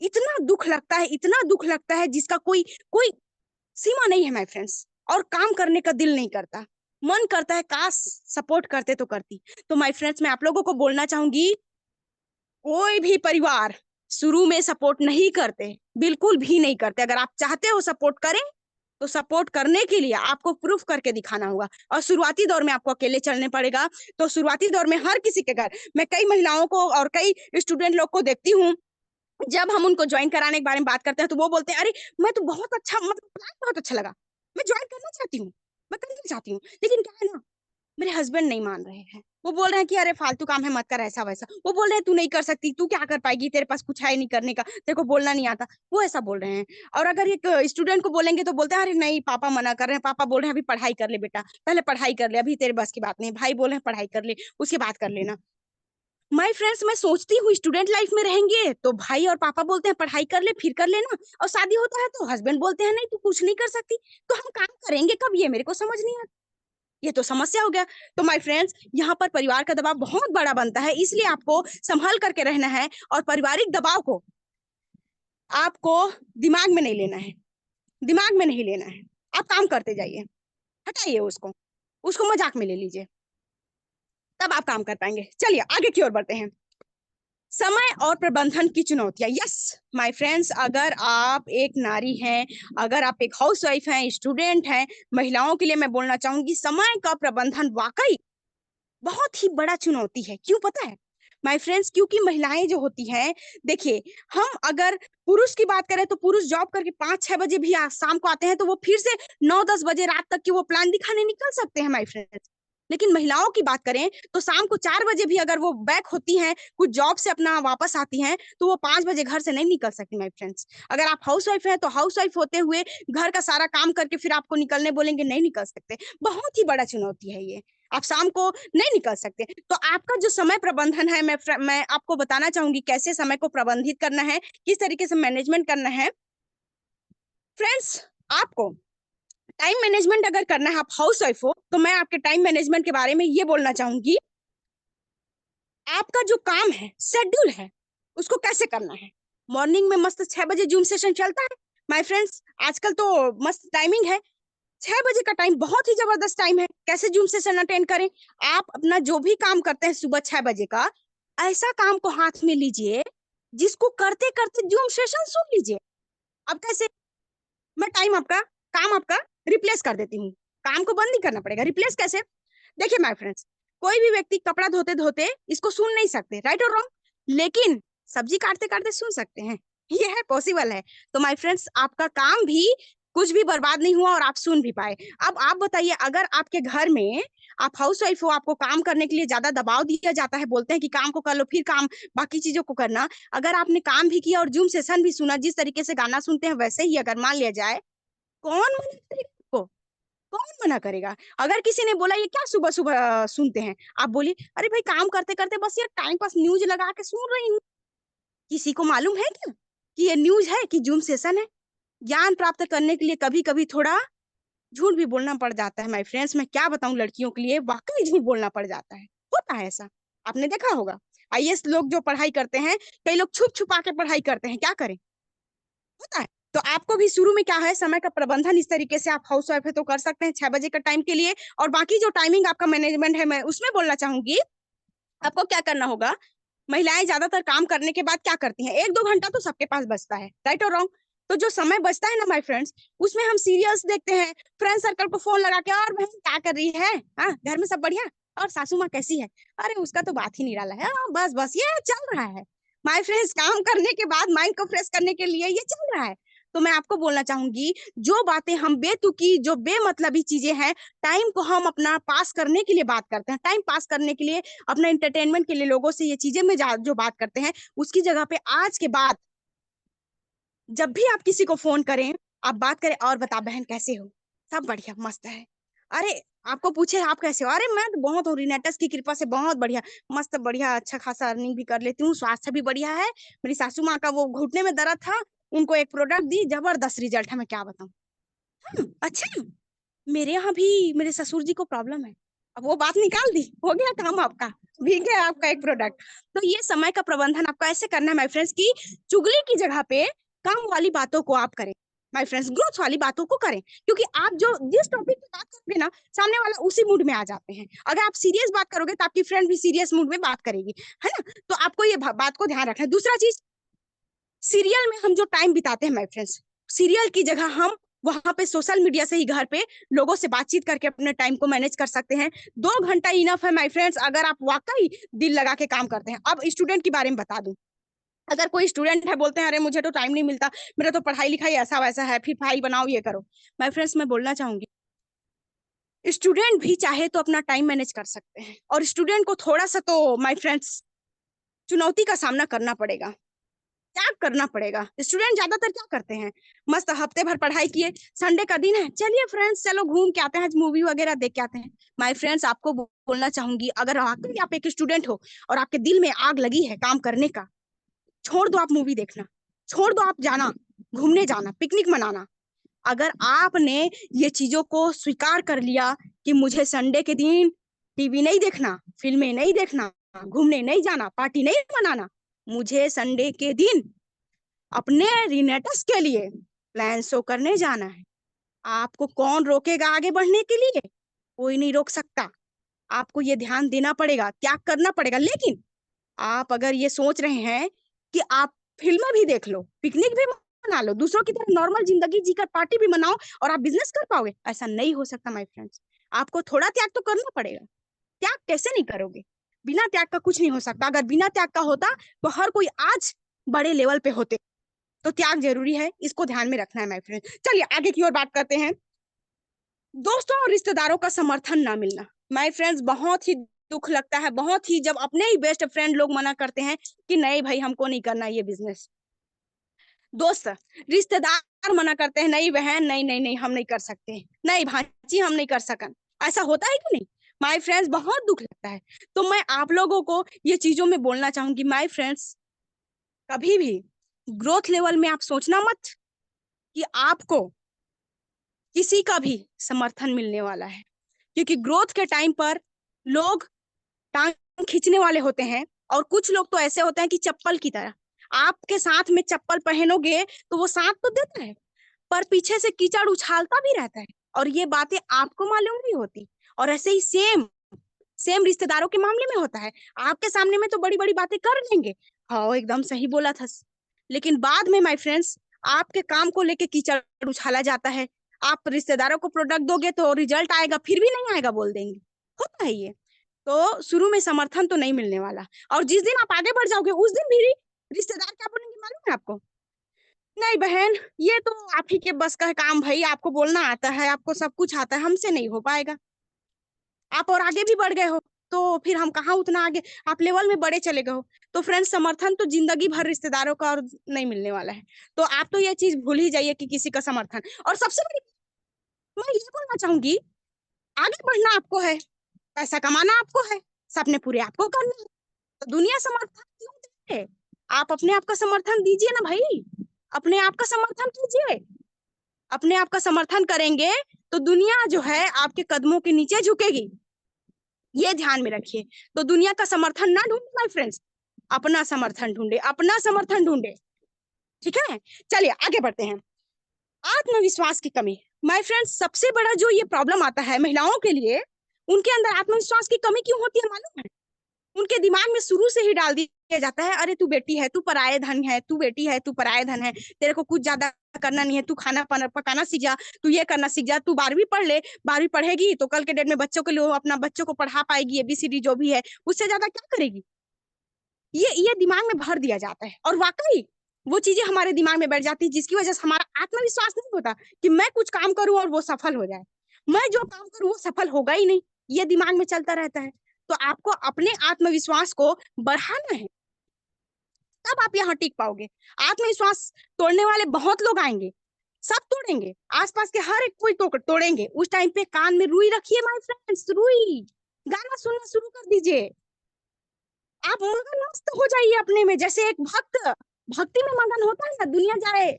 इतना दुख लगता है, इतना दुख लगता है जिसका कोई कोई सीमा नहीं है माय फ्रेंड्स। और काम करने का दिल नहीं करता, मन करता है काश सपोर्ट करते तो करती। तो माय फ्रेंड्स, मैं आप लोगों को बोलना चाहूंगी, कोई भी परिवार शुरू में सपोर्ट नहीं करते, बिल्कुल भी नहीं करते। अगर आप चाहते हो सपोर्ट करें, तो सपोर्ट करने के लिए आपको प्रूफ करके दिखाना होगा। और शुरुआती दौर में आपको अकेले चलने पड़ेगा। तो शुरुआती दौर में हर किसी के घर, मैं कई महिलाओं को और कई स्टूडेंट लोग को देखती हूँ, जब हम उनको ज्वाइन कराने के बारे में बात करते हैं, तो वो बोलते हैं अरे मैं तो बहुत अच्छा, मतलब प्लान बहुत अच्छा लगा, मैं ज्वाइन करना चाहती हूँ, मैं करना चाहती हूँ, लेकिन क्या है ना, मेरे हस्बैंड नहीं मान रहे हैं। वो बोल रहे हैं कि अरे फालतू काम है, मत कर, ऐसा वैसा। वो बोल रहे हैं तू नहीं कर सकती, तू क्या कर पाएगी, तेरे पास कुछ है नहीं करने का, तेरे को बोलना नहीं आता, वो ऐसा बोल रहे हैं। और अगर एक स्टूडेंट को बोलेंगे, तो बोलते हैं अरे नहीं पापा मना कर रहे हैं, पापा बोल रहे हैं अभी पढ़ाई कर ले बेटा, पहले पढ़ाई कर ले, अभी तेरे बस की बात नहीं। भाई बोल रहे हैं पढ़ाई कर ले, उसके बाद कर लेना। माय फ्रेंड्स, मैं सोचती हूँ स्टूडेंट लाइफ में रहेंगे तो भाई और पापा बोलते हैं पढ़ाई कर ले, फिर कर लेना, और शादी होता है तो हस्बैंड बोलते हैं नहीं तू कुछ नहीं कर सकती। तो हम काम करेंगे कब, ये मेरे को समझ नहीं आता। ये तो समस्या हो गया। तो माय फ्रेंड्स, यहाँ पर परिवार का दबाव बहुत बड़ा बनता है, इसलिए आपको संभल करके रहना है, और पारिवारिक दबाव को आपको दिमाग में नहीं लेना है, दिमाग में नहीं लेना है। आप काम करते जाइए, हटाइए उसको, उसको मजाक में ले लीजिए, तब आप काम कर पाएंगे। चलिए आगे की ओर बढ़ते हैं। समय और प्रबंधन की चुनौतियां। यस माय फ्रेंड्स, अगर आप एक नारी हैं, अगर आप एक हाउसवाइफ हैं, स्टूडेंट हैं, महिलाओं के लिए मैं बोलना चाहूंगी, समय का प्रबंधन वाकई बहुत ही बड़ा चुनौती है। क्यों पता है माय फ्रेंड्स? क्योंकि महिलाएं जो होती हैं, देखिए, हम अगर पुरुष की बात करें, तो पुरुष जॉब करके 5-6 बजे भी शाम को आते हैं, तो वो फिर से 9-10 बजे रात तक की वो प्लान दिखाने निकल सकते हैं माय फ्रेंड्स। लेकिन महिलाओं की बात करें, तो शाम को 4 बजे भी अगर वो बैक होती हैं, कुछ जॉब से अपना वापस आती हैं, तो वो 5 बजे घर से नहीं निकल सकती माय फ्रेंड्स। अगर आप हाउस वाइफ हैं, तो हाउस वाइफ होते हुए घर का सारा काम करके फिर आपको निकलने बोलेंगे, नहीं निकल सकते। बहुत ही बड़ा चुनौती है ये, आप शाम को नहीं निकल सकते। तो आपका जो समय प्रबंधन है, मैं आपको बताना चाहूंगी कैसे समय को प्रबंधित करना है, किस तरीके से मैनेजमेंट करना है। फ्रेंड्स, आपको टाइम मैनेजमेंट अगर करना है, आप हाउस वाइफ हो, तो मैं आपके टाइम मैनेजमेंट के बारे में ये बोलना चाहूंगी, आपका जो काम है, शेड्यूल है, उसको कैसे करना है। मॉर्निंग में मस्त 6 बजे जूम सेशन चलता है माय फ्रेंड्स, आजकल तो मस्त टाइमिंग है। 6 बजे का टाइम बहुत ही जबरदस्त टाइम है। कैसे जूम सेशन अटेंड करें? आप अपना जो भी काम करते हैं सुबह 6 बजे का, ऐसा काम को हाथ में लीजिए जिसको करते करते जूम सेशन सुन लीजिए। अब कैसे? मैं टाइम आपका, काम आपका रिप्लेस कर देती हूँ। काम को बंद नहीं करना पड़ेगा, रिप्लेस कैसे? देखिए माय फ्रेंड्स, कोई भी व्यक्ति कपड़ा धोते धोते इसको सुन नहीं सकते, राइट और रॉन्ग, लेकिन सब्जी काटते काटते सुन सकते हैं। ये है, पॉसिबल है। तो माय फ्रेंड्स, आपका काम भी कुछ भी बर्बाद नहीं हुआ और आप सुन भी पाए। अब आप बताइए, अगर आपके घर में आप हाउस वाइफ हो, आपको काम करने के लिए ज्यादा दबाव दिया जाता है, बोलते हैं कि काम को कर लो, फिर काम बाकी चीजों को करना। अगर आपने काम भी किया और जूम सेशन भी सुना, जिस तरीके से गाना सुनते हैं वैसे ही अगर मान लिया जाए, कौन मना करेगा आपको? कौन मना करेगा? अगर किसी ने बोला ये क्या सुबह सुबह सुनते हैं, आप बोली अरे भाई काम करते करते बस ये टाइम पास न्यूज लगा के सुन रही हूँ। किसी को मालूम है क्या कि ये न्यूज है कि जूम सेशन है? ज्ञान प्राप्त करने के लिए कभी कभी थोड़ा झूठ भी बोलना पड़ जाता है माय फ्रेंड्स। मैं क्या बताऊं, लड़कियों के लिए वाकई झूठ बोलना पड़ जाता है, होता है ऐसा, आपने देखा होगा। आईएएस लोग जो पढ़ाई करते हैं, कई लोग छुप छुपा के पढ़ाई करते हैं, क्या करें, होता है। तो आपको भी शुरू में क्या है, समय का प्रबंधन इस तरीके से, आप हाउस वाइफ है तो कर सकते हैं 6 बजे का टाइम के लिए। और बाकी जो टाइमिंग आपका मैनेजमेंट है, मैं उसमें बोलना चाहूंगी, आपको क्या करना होगा। महिलाएं ज्यादातर काम करने के बाद क्या करती हैं, 1-2 घंटा तो सबके पास बचता है, राइट और रॉन्ग। तो जो समय बचता है ना माय फ्रेंड्स, उसमें हम सीरियल्स देखते हैं, फ्रेंड सर्कल को फोन लगा के, और बहन क्या कर रही है, हाँ घर में सब बढ़िया, और सासू माँ कैसी है, अरे उसका तो बात ही निराला है, बस बस ये चल रहा है। माय फ्रेंड्स, काम करने के बाद माइंड को फ्रेश करने के लिए ये चल रहा है। तो मैं आपको बोलना चाहूंगी, जो बातें हम बेतुकी, जो बेमतलबी चीजें हैं, टाइम को हम अपना पास करने के लिए बात करते हैं, टाइम पास करने के लिए, अपना एंटरटेनमेंट के लिए लोगों से ये चीजें में जो बात करते हैं, उसकी जगह पे आज के बाद जब भी आप किसी को फोन करें, आप बात करें, और बता बहन कैसे हो, सब बढ़िया मस्त है, अरे आपको पूछे आप कैसे हो, अरे मैं तो बहुत हूँ, रिनेटस की कृपा से बहुत बढ़िया, मस्त बढ़िया, अच्छा खासा अर्निंग भी कर लेती हूँ, स्वास्थ्य भी बढ़िया है। मेरी सासू माँ का वो घुटने में दर्द था, उनको एक प्रोडक्ट दी, जबरदस्त रिजल्ट है, मैं क्या बताऊँ। अच्छा, मेरे यहाँ भी मेरे ससुर जी को प्रॉब्लम है, अब वो बात निकाल दी, हो गया काम आपका, भीग गया आपका एक प्रोडक्ट। तो ये समय का प्रबंधन आपका ऐसे करना है माय फ्रेंड्स, की चुगली की जगह पे काम वाली बातों को आप करें, माय फ्रेंड्स ग्रोथ वाली बातों को करें, क्योंकि आप जो जिस टॉपिक पे बात करोगे ना, सामने वाला उसी मूड में आ जाते हैं। अगर आप सीरियस बात करोगे तो आपकी फ्रेंड भी सीरियस मूड में बात करेगी, है ना। तो आपको ये बात को ध्यान रखना है। दूसरा चीज, सीरियल में हम जो टाइम बिताते हैं माय फ्रेंड्स, सीरियल की जगह हम वहां पे सोशल मीडिया से ही घर पे लोगों से बातचीत करके अपने टाइम को मैनेज कर सकते हैं। 2 घंटा इनफ है माय फ्रेंड्स, अगर आप वाकई दिल लगा के काम करते हैं। अब स्टूडेंट के बारे में बता दूं, अगर कोई स्टूडेंट है, बोलते हैं अरे मुझे तो टाइम नहीं मिलता, मेरा तो पढ़ाई लिखाई ऐसा वैसा है, फिर फाइल बनाओ ये करो, माय फ्रेंड्स मैं बोलना चाहूंगी, स्टूडेंट भी चाहे तो अपना टाइम मैनेज कर सकते हैं, और स्टूडेंट को थोड़ा सा तो माय फ्रेंड्स चुनौती का सामना करना पड़ेगा, त्याग करना पड़ेगा। स्टूडेंट ज्यादातर क्या करते हैं, मस्त हफ्ते भर पढ़ाई किए, संडे का दिन है, चलिए फ्रेंड्स चलो घूम के आते हैं, आज मूवी वगैरह देख के आते हैं। माय फ्रेंड्स आपको बोलना चाहूंगी, अगर वाकई आप एक स्टूडेंट हो और आपके दिल में आग लगी है काम करने का, छोड़ दो आप मूवी देखना, छोड़ दो आप जाना घूमने जाना, पिकनिक मनाना। अगर आपने ये चीजों को स्वीकार कर लिया कि मुझे संडे के दिन टीवी नहीं देखना, फिल्में नहीं देखना, घूमने नहीं जाना, पार्टी नहीं मनाना, मुझे संडे के दिन अपने रिनेटस के लिए प्लान शो करने जाना है, आपको कौन रोकेगा आगे बढ़ने के लिए? कोई नहीं रोक सकता। आपको ये ध्यान देना पड़ेगा, त्याग करना पड़ेगा। लेकिन आप अगर ये सोच रहे हैं कि आप फिल्म भी देख लो, पिकनिक भी मना लो, दूसरों की तरह नॉर्मल जिंदगी जीकर पार्टी भी मनाओ और आप बिजनेस कर पाओगे, ऐसा नहीं हो सकता माय फ्रेंड्स। आपको थोड़ा त्याग तो करना पड़ेगा। त्याग कैसे नहीं करोगे? बिना त्याग का कुछ नहीं हो सकता। अगर बिना त्याग का होता तो हर कोई आज बड़े लेवल पे होते। तो त्याग जरूरी है, इसको ध्यान में रखना है माय फ्रेंड। चलिए आगे की ओर बात करते हैं। दोस्तों और रिश्तेदारों का समर्थन ना मिलना, माय फ्रेंड्स बहुत ही दुख लगता है, बहुत ही, जब अपने ही बेस्ट फ्रेंड लोग मना करते हैं कि नहीं भाई हमको नहीं करना ये बिजनेस। दोस्त, रिश्तेदार मना करते हैं, नहीं बहन, नहीं नहीं नहीं हम नहीं कर सकते, नहीं भांजी हम नहीं कर सकन, ऐसा होता है कि नहीं? माय फ्रेंड्स बहुत दुख लगता है। तो मैं आप लोगों को ये चीजों में बोलना चाहूंगी माय फ्रेंड्स, कभी भी ग्रोथ लेवल में आप सोचना मत कि आपको किसी का भी समर्थन मिलने वाला है, क्योंकि ग्रोथ के टाइम पर लोग टांग खींचने वाले होते हैं, और कुछ लोग तो ऐसे होते हैं कि चप्पल की तरह, आपके साथ में चप्पल पहनोगे तो वो साथ तो देता है, पर पीछे से कीचड़ उछालता भी रहता है, और ये बातें आपको मालूम नहीं होती। और ऐसे ही सेम सेम रिश्तेदारों के मामले में होता है, आपके सामने में तो बड़ी बड़ी बातें कर लेंगे, हाँ एकदम सही बोला था, लेकिन बाद में माय फ्रेंड्स आपके काम को लेके कीचड़ उछाला जाता है। आप रिश्तेदारों को प्रोडक्ट दोगे तो रिजल्ट आएगा, फिर भी नहीं आएगा बोल देंगे, होता है ये। तो शुरू में समर्थन तो नहीं मिलने वाला, और जिस दिन आप आगे बढ़ जाओगे उस दिन भी रिश्तेदार क्या बोलेंगे मालूम है आपको? नहीं बहन, ये तो आप ही के बस का है काम भाई, आपको बोलना आता है, आपको सब कुछ आता है, हमसे नहीं हो पाएगा। आप और आगे भी बढ़ गए हो, तो फिर हम कहाँ उतना आगे, आप लेवल में बड़े चले गए हो। तो फ्रेंड्स, समर्थन तो जिंदगी भर रिश्तेदारों का और नहीं मिलने वाला है। तो आप तो ये चीज भूल ही जाइए कि किसी का समर्थन। और सबसे बड़ी मैं ये बोलना चाहूंगी, आगे बढ़ना आपको है, पैसा कमाना आपको है, सपने पूरे आपको करने हैं, तो दुनिया समर्थन क्यों दे? आप अपने आप का समर्थन दीजिए ना भाई, अपने आप का समर्थन कीजिए। अपने आप का समर्थन करेंगे तो दुनिया जो है आपके कदमों के नीचे झुकेगी, ये ध्यान में रखिए। तो दुनिया का समर्थन ना ढूंढे माय फ्रेंड्स, अपना समर्थन ढूंढे, अपना समर्थन ढूंढे। ठीक है, चलिए आगे बढ़ते हैं। आत्मविश्वास की कमी, माय फ्रेंड्स, सबसे बड़ा जो ये प्रॉब्लम आता है महिलाओं के लिए, उनके अंदर आत्मविश्वास की कमी क्यों होती है मालूम है? उनके दिमाग में शुरू से ही डाल दिया जाता है, अरे तू बेटी है, तू पराये धन है, तू बेटी है, तू पराये धन है, तेरे को कुछ ज्यादा करना नहीं है, तू खाना पकाना सीख जा, तू ये करना सीख जा, तू 12वीं पढ़ ले, 12वीं पढ़ेगी तो कल के डेट में बच्चों के लिए अपना बच्चों को पढ़ा पाएगी, एबीसीडी जो भी है, उससे ज्यादा क्या करेगी। ये दिमाग में भर दिया जाता है, और वाकई वो चीजें हमारे दिमाग में बैठ जाती है, जिसकी वजह से हमारा आत्मविश्वास नहीं होता कि मैं कुछ काम करूं और वो सफल हो जाए, मैं जो काम करूं वो सफल होगा ही नहीं, ये दिमाग में चलता रहता है। तो आपको अपने आत्मविश्वास को बढ़ाना है, तब आप यहाँ टिक पाओगे। आत्मविश्वास तोड़ने वाले बहुत लोग आएंगे, सब तोड़ेंगे, आसपास के हर एक कोई तोड़ेंगे, उस टाइम पे कान में रुई रखिए माय फ्रेंड्स, रुई, गाना सुनना शुरू कर दीजिए, आप मगन मस्त हो जाइए अपने में, जैसे एक भक्त भक्ति में मगन होता है ना, दुनिया जाए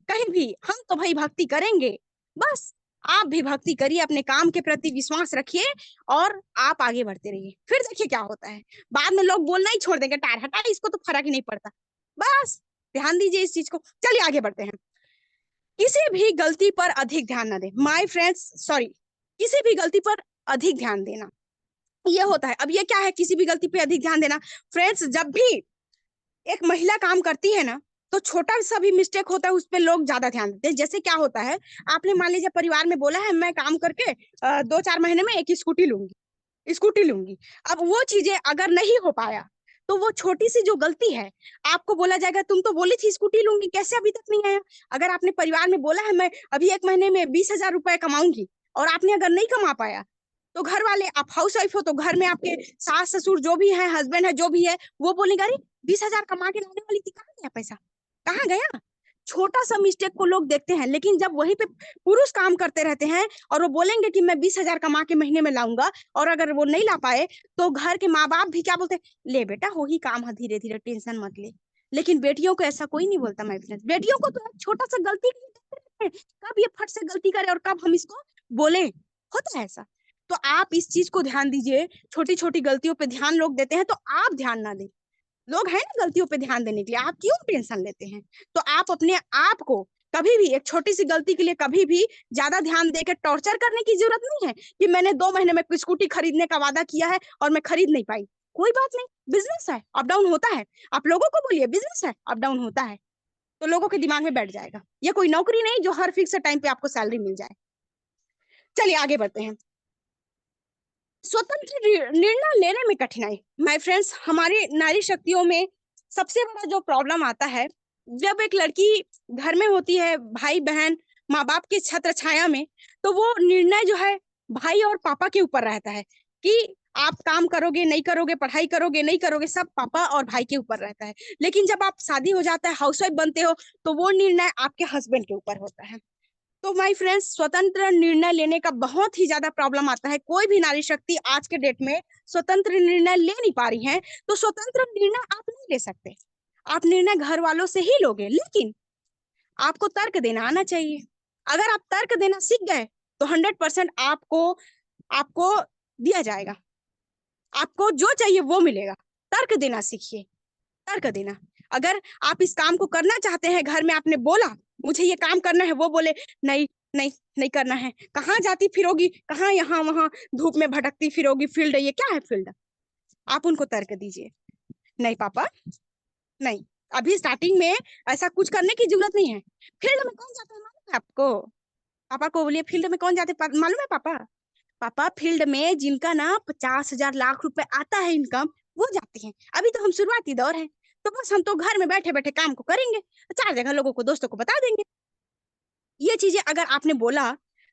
कहीं भी, हम तो भाई भक्ति करेंगे, बस आप भी भक्ति करिए, अपने काम के प्रति विश्वास रखिए, और आप आगे बढ़ते रहिए, फिर देखिए क्या होता है। बाद में लोग बोलना ही छोड़ देंगे, टार हटा, इसको तो फर्क ही नहीं पड़ता, बस ध्यान दीजिए इस चीज को। चलिए आगे बढ़ते हैं। किसी भी गलती पर अधिक ध्यान ना दे माय फ्रेंड्स, सॉरी, किसी भी गलती पर अधिक ध्यान देना, ये होता है। अब ये क्या है किसी भी गलती पे अधिक ध्यान देना? फ्रेंड्स, जब भी एक महिला काम करती है ना, तो छोटा सा भी मिस्टेक होता है उस पर लोग ज्यादा ध्यान देते हैं। जैसे क्या होता है, आपने मान लीजिए परिवार में बोला है मैं काम करके 2-4 महीने में एक स्कूटी लूंगी। अब वो चीजें अगर नहीं हो पाया, तो वो छोटी सी जो गलती है, आपको बोला जाएगा तुम तो बोली थी स्कूटी लूंगी, कैसे अभी तक नहीं आया। अगर आपने परिवार में बोला है मैं अभी 1 महीने में 20,000 रुपए कमाऊंगी, और आपने अगर नहीं कमा पाया, तो घर वाले, आप हाउस वाइफ हो तो घर में आपके सास ससुर जो भी है, हस्बैंड है जो भी है, वो बोलेगा अरे 20,000 कमा के लाने वाली थी, कहाँ गया पैसा, कहाँ गया। छोटा सा मिस्टेक को लोग देखते हैं, लेकिन जब वहीं पे पुरुष काम करते रहते हैं और वो बोलेंगे कि मैं 20,000 कमा के महीने में लाऊंगा, और अगर वो नहीं ला पाए, तो घर के माँ बाप भी क्या बोलते हैं, ले बेटा हो ही काम है, धीरे धीरे टेंशन मत ले। लेकिन बेटियों को ऐसा कोई नहीं बोलता माय फ्रेंड्स, बेटियों को तो छोटा सा गलती के लिए देखते रहते हैं, कब ये फट से गलती करे और कब हम इसको बोले, होता है ऐसा। तो आप इस चीज को ध्यान दीजिए, छोटी छोटी गलतियों पे ध्यान लोग देते हैं, तो आप ध्यान ना दें। लोग हैं ना गलतियों पे ध्यान देने के लिए, आप क्यों टेंशन लेते हैं? तो आप अपने आप को कभी भी एक छोटी सी गलती के लिए कभी भी ज्यादा ध्यान देकर टॉर्चर करने की जरूरत नहीं है कि मैंने 2 महीने में स्कूटी खरीदने का वादा किया है और मैं खरीद नहीं पाई। कोई बात नहीं, बिजनेस है, अप डाउन होता है। आप लोगों को बोलिए बिजनेस है, अप डाउन होता है, तो लोगों के दिमाग में बैठ जाएगा। ये कोई नौकरी नहीं जो हर फिक्स टाइम पे आपको सैलरी मिल जाए। चलिए आगे बढ़ते हैं। स्वतंत्र निर्णय लेने में कठिनाई, माय फ्रेंड्स, हमारी नारी शक्तियों में सबसे बड़ा जो प्रॉब्लम आता है, जब एक लड़की घर में होती है, भाई बहन माँ बाप के छत्र छाया में, तो वो निर्णय जो है भाई और पापा के ऊपर रहता है कि आप काम करोगे नहीं करोगे, पढ़ाई करोगे नहीं करोगे, सब पापा और भाई के ऊपर रहता है। लेकिन जब आप शादी हो जाता है, हाउसवाइफ बनते हो, तो वो निर्णय आपके हस्बैंड के ऊपर होता है। तो माय फ्रेंड्स, स्वतंत्र निर्णय लेने का बहुत ही ज्यादा प्रॉब्लम आता है। कोई भी नारी शक्ति आज के डेट में स्वतंत्र निर्णय ले नहीं पा रही है। तो स्वतंत्र निर्णय आप नहीं ले सकते, आप निर्णय घर वालों से ही लोगे, लेकिन आपको तर्क देना आना चाहिए। अगर आप तर्क देना सीख गए, तो 100% आपको आपको दिया जाएगा, आपको जो चाहिए वो मिलेगा। तर्क देना सीखिए, तर्क देना। अगर आप इस काम को करना चाहते हैं, घर में आपने बोला मुझे ये काम करना है, वो बोले नहीं नहीं नहीं करना है, कहाँ जाती फिरोगी, कहाँ यहाँ वहां धूप में भटकती फिरोगी, फील्ड है, ये क्या है फील्ड? आप उनको तर्क दीजिए, नहीं पापा नहीं, अभी स्टार्टिंग में ऐसा कुछ करने की जरूरत नहीं है। फील्ड में कौन जाता है मालूम है आपको? पापा को बोलिए फील्ड में कौन जाते मालूम है पापा? पापा फील्ड में जिनका ना 50,000 लाख रुपए आता है इनकम, वो जाते हैं। अभी तो हम शुरुआती दौर है, तो बस हम तो घर में बैठे बैठे काम को करेंगे, 4 जगह लोगों को, दोस्तों को बता देंगे। ये चीजें अगर आपने बोला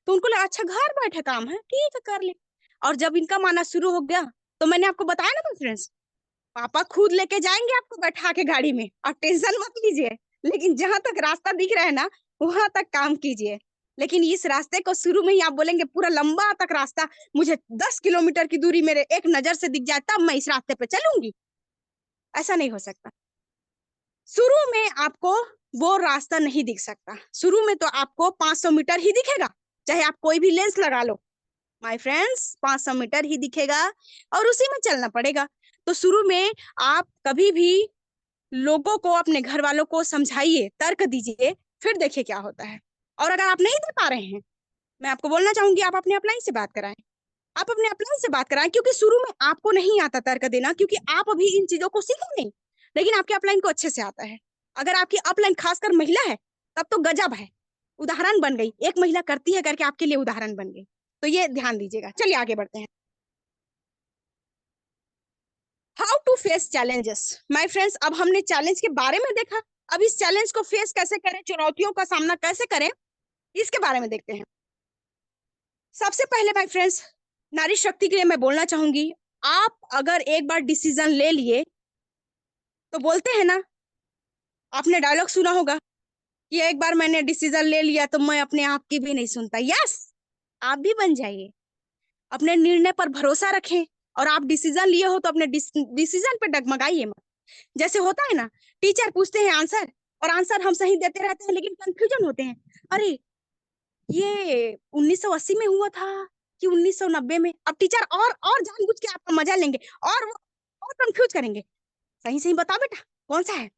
तो उनको लगा अच्छा घर बैठे काम है, ठीक है कर ले। और जब इनकम आना शुरू हो गया तो मैंने आपको बताया ना फ्रेंड्स, पापा खुद लेके जाएंगे आपको बैठा के गाड़ी में, आप टेंशन मत लीजिए। लेकिन जहां तक रास्ता दिख रहा है ना, वहां तक काम कीजिए। लेकिन इस रास्ते को शुरू में ही आप बोलेंगे पूरा लंबा तक रास्ता, मुझे 10 किलोमीटर की दूरी मेरे एक नजर से दिख जाए तब मैं इस रास्ते पे चलूंगी, ऐसा नहीं हो सकता। शुरू में आपको वो रास्ता नहीं दिख सकता, शुरू में तो आपको 500 मीटर ही दिखेगा, चाहे आप कोई भी लेंस लगा लो माय फ्रेंड्स, 500 मीटर ही दिखेगा और उसी में चलना पड़ेगा। तो शुरू में आप कभी भी लोगों को, अपने घर वालों को समझाइए, तर्क दीजिए, फिर देखिए क्या होता है। और अगर आप नहीं दे पा रहे हैं, मैं आपको बोलना चाहूंगी आप अपने अपलाइन से बात कराएं, आप अपने अपलाइन से बात कराएं, क्योंकि शुरू में आपको नहीं आता तर्क देना, क्योंकि आप अभी इन चीजों को सीखे नहीं। लेकिन आपके अपलाइन को अच्छे से आता है। अगर आपकी अपलाइन खासकर महिला है तब तो गजब है, उदाहरण बन गई, एक महिला करती है करके आपके लिए उदाहरण बन गई। तो ये ध्यान दीजिएगा। चलिए आगे बढ़ते हैं। How to face challenges. My friends, अब हमने चैलेंज के बारे में देखा, अब इस चैलेंज को फेस कैसे करें, चुनौतियों का सामना कैसे करें, इसके बारे में देखते हैं। सबसे पहले माय फ्रेंड्स, नारी शक्ति के लिए मैं बोलना चाहूंगी, आप अगर एक बार डिसीजन ले लिए तो बोलते हैं ना, आपने डायलॉग सुना होगा कि एक बार मैंने डिसीजन ले लिया तो मैं अपने आप की भी नहीं सुनता। यस, आप भी बन जाइए, अपने निर्णय पर भरोसा रखें। और आप डिसीजन लिए हो तो अपने डिसीजन पे डगमगाइए मत। जैसे होता है ना, टीचर पूछते हैं आंसर, और आंसर हम सही देते रहते हैं लेकिन कंफ्यूजन होते हैं, अरे ये 1980 में हुआ था कि 1990 में। अब टीचर और जानबूझ के आपका मजा लेंगे और कंफ्यूज करेंगे, सही सही बता बेटा कौन सा है,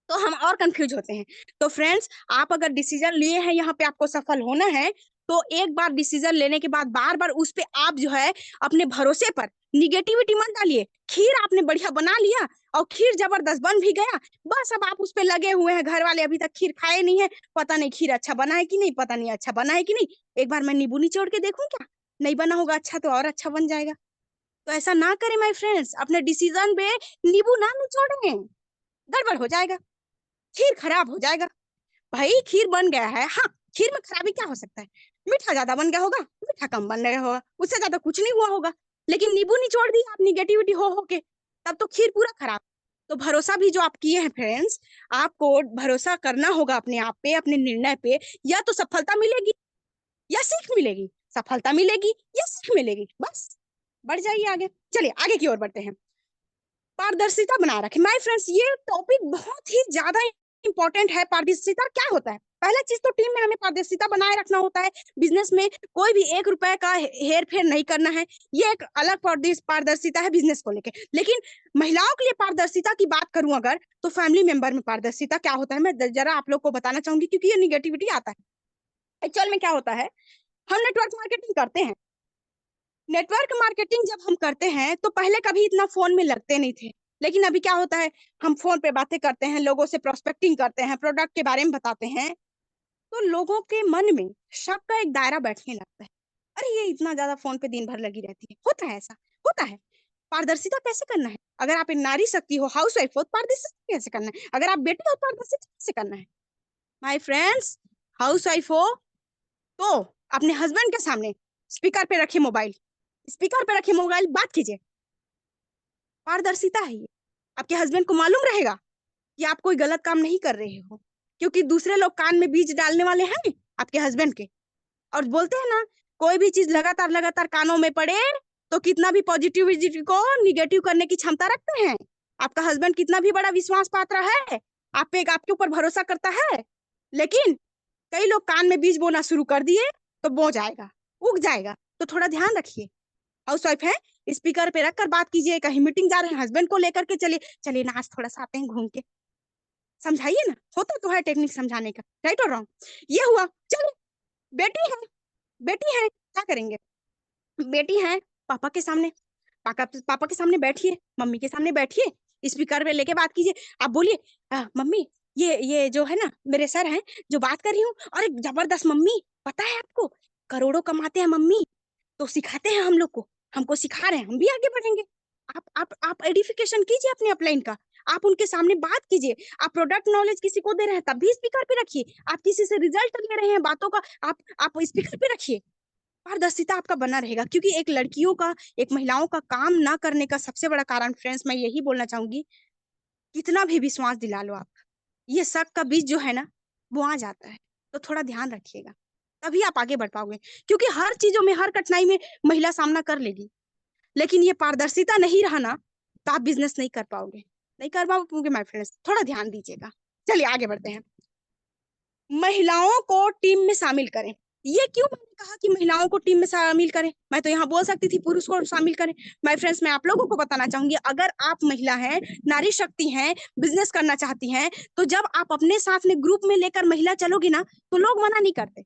तो हम और कंफ्यूज होते हैं। तो फ्रेंड्स, आप अगर डिसीजन लिए हैं, यहाँ पे आपको सफल होना है, तो एक बार डिसीजन लेने के बाद बार बार उस पे आप जो है अपने भरोसे पर निगेटिविटी मत डालिए। खीर आपने बढ़िया बना लिया और खीर जबरदस्त बन भी गया, बस अब आप उस पे लगे हुए हैं, घर वाले अभी तक खीर खाए नहीं है, पता नहीं खीर अच्छा बना है कि नहीं, पता नहीं अच्छा बना है कि नहीं, एक बार मैं नींबू निचोड़ के देखूं क्या, नहीं बना होगा अच्छा तो और अच्छा बन जाएगा। तो ऐसा ना करें माय फ्रेंड्स, अपने डिसीजन पे नींबू ना निचोड़ें, गड़बड़ हो जाएगा, खीर खराब हो जाएगा। भाई खीर बन गया है, हाँ, खीर में खराबी क्या हो सकता है, मीठा ज्यादा बन गया होगा, मीठा कम बन गया होगा, उससे ज्यादा कुछ नहीं हुआ होगा। लेकिन नींबू निचोड़ दी आप निगेटिविटी हो के, तब तो खीर पूरा खराब। तो भरोसा भी जो आप किए हैं फ्रेंड्स, आपको भरोसा करना होगा अपने आप पे, अपने निर्णय पे। या तो सफलता मिलेगी या सीख मिलेगी, सफलता मिलेगी या सीख मिलेगी, बस बढ़ जाइए आगे। चलिए आगे की ओर बढ़ते हैं। पारदर्शिता बना रखे माय फ्रेंड्स, ये टॉपिक बहुत ही ज्यादा इंपॉर्टेंट है। पारदर्शिता क्या होता है, पहला चीज तो टीम में हमें पारदर्शिता बनाए रखना होता है। बिजनेस में कोई भी 1 रुपए का हेर फेर नहीं करना है, ये एक अलग पारदर्शिता है बिजनेस को लेके। लेकिन महिलाओं के लिए पारदर्शिता की बात करूं अगर, तो फैमिली मेंबर में पारदर्शिता क्या होता है, मैं जरा आप लोग को बताना चाहूंगी, क्योंकि ये निगेटिविटी आता है। एक्चुअल में क्या होता है, हम नेटवर्क मार्केटिंग करते हैं। नेटवर्क मार्केटिंग जब हम करते हैं तो पहले कभी इतना फोन में लगते नहीं थे, लेकिन अभी क्या होता है, हम फोन पे बातें करते हैं, लोगों से प्रोस्पेक्टिंग करते हैं, प्रोडक्ट के बारे में बताते हैं, तो लोगों के मन में शक का एक दायरा बैठने लगता है। अरे ये इतना ज्यादा फोन पे दिन भर लगी रहती है, होता है ऐसा, होता है। पारदर्शिता कैसे करना है, अगर आप एक नारी शक्ति हो, हाउस वाइफ हो, तो पारदर्शिता कैसे करना है, अगर आप बेटी हो तो पारदर्शिता कैसे करना है। माय फ्रेंड्स, हाउस वाइफ हो तो अपने हस्बैंड के सामने स्पीकर पे रखिए मोबाइल, स्पीकर पे रखिए मोबाइल, बात कीजिए, पारदर्शिता है ये। आपके हस्बैंड को मालूम रहेगा कि आप कोई गलत काम नहीं कर रहे हो, क्योंकि दूसरे लोग कान में बीज डालने वाले हैं आपके हस्बैंड के। और बोलते हैं ना, कोई भी चीज लगातार लगातार कानों में पड़े तो कितना भी पॉजिटिविटी को निगेटिव करने की क्षमता रखते हैं। आपका हस्बैंड कितना भी बड़ा विश्वास पात्र है, आप पे आपके ऊपर भरोसा करता है, लेकिन कई लोग कान में बीज बोना शुरू कर दिए तो बो जाएगा, उग जाएगा। तो थोड़ा ध्यान रखिए, हाउस वाइफ है, स्पीकर पे रखकर बात कीजिए, कहीं मीटिंग जा रहे हैं हस्बैंड को लेकर के चलिए, चलिए ना आज थोड़ा सा आते हैं घूम के, समझाइए ना, होता तो है टेक्निक समझाने का, राइट और रॉन्ग, ये हुआ। चलिए, बेटी है, बेटी है क्या करेंगे, बेटी है, पापा के सामने, पापा के सामने बैठिए, मम्मी के सामने बैठिए, स्पीकर पे लेके बात कीजिए। आप बोलिए, मम्मी ये जो है ना मेरे सर हैं जो बात कर रही हूँ, और एक जबरदस्त मम्मी, पता है आपको करोड़ों कमाते हैं मम्मी, तो सिखाते हैं हम लोग को, हमको सिखा रहे हैं, हम भी आगे बढ़ेंगे। आप एडिफिकेशन कीजिए अपने अपलाइन का, आप उनके सामने बात कीजिए। आप प्रोडक्ट नॉलेज किसी को दे रहे हैं तब भी स्पीकर पे रखिए। आप किसी से रिजल्ट ले रहे हैं बातों का, आप स्पीकर पे रखिए। पारदर्शिता आपका बना रहेगा, क्योंकि एक लड़कियों का, एक महिलाओं का काम ना करने का सबसे बड़ा कारण फ्रेंड्स मैं यही बोलना चाहूंगी, कितना भी विश्वास दिला लो आप, ये शक का बीज जो है ना वो आ जाता है। तो थोड़ा ध्यान रखिएगा, तभी आप आगे बढ़ पाओगे। क्योंकि हर चीजों में, हर कठिनाई में महिला सामना कर लेगी, लेकिन ये पारदर्शिता नहीं रहा ना तो आप बिजनेस नहीं कर पाओगे, नहीं कर पाओगे माय फ्रेंड्स। थोड़ा ध्यान दीजिएगा। चलिए आगे बढ़ते हैं। महिलाओं को टीम में शामिल करें। ये क्यों मैंने कहा कि महिलाओं को टीम में शामिल करें? मैं तो यहाँ बोल सकती थी पुरुष को शामिल करें। माय फ्रेंड्स, मैं आप लोगों को बताना चाहूंगी, अगर आप महिला हैं, नारी शक्ति हैं, बिजनेस करना चाहती हैं, तो जब आप अपने साथ में ग्रुप में लेकर महिला चलोगी ना तो लोग मना नहीं करते।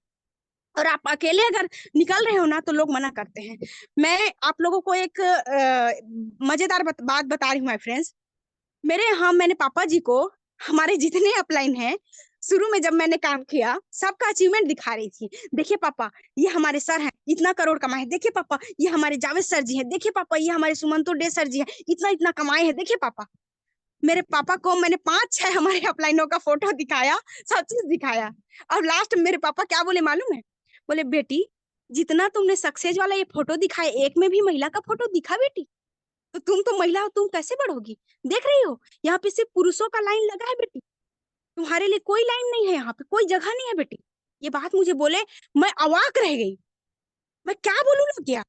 और आप अकेले अगर निकल रहे हो ना तो लोग मना करते हैं। मैं आप लोगों को एक मजेदार बात बता रही हूँ माय फ्रेंड्स। मेरे यहाँ मैंने पापा जी को हमारे जितने अपलाइन हैं, शुरू में जब मैंने काम किया सबका अचीवमेंट दिखा रही थी। देखिए पापा, ये हमारे सर हैं, इतना करोड़ कमाए हैं। देखिए पापा, ये हमारे जावेद सर जी हैं। देखिए पापा, ये हमारे सुमंतो डे सर जी हैं, इतना इतना कमाए हैं। देखिए पापा, मेरे पापा को मैंने 5-6 हमारे अपलाइनों का फोटो दिखाया, सब चीज दिखाया। और लास्ट में मेरे पापा क्या बोले मालूम है? बोले, बेटी जितना तुमने सक्सेस वाला ये फोटो दिखाया, एक में भी महिला का फोटो दिखा बेटी? तो तुम तो महिला हो, तुम कैसे बढ़ोगी? देख रही हो यहाँ पे सिर्फ पुरुषों का लाइन लगा है बेटी, तुम्हारे लिए कोई लाइन नहीं है, यहाँ पे कोई जगह नहीं है बेटी। ये बात मुझे बोले, मैं अवाक रह गई। मैं क्या बोलूँ ना क्या?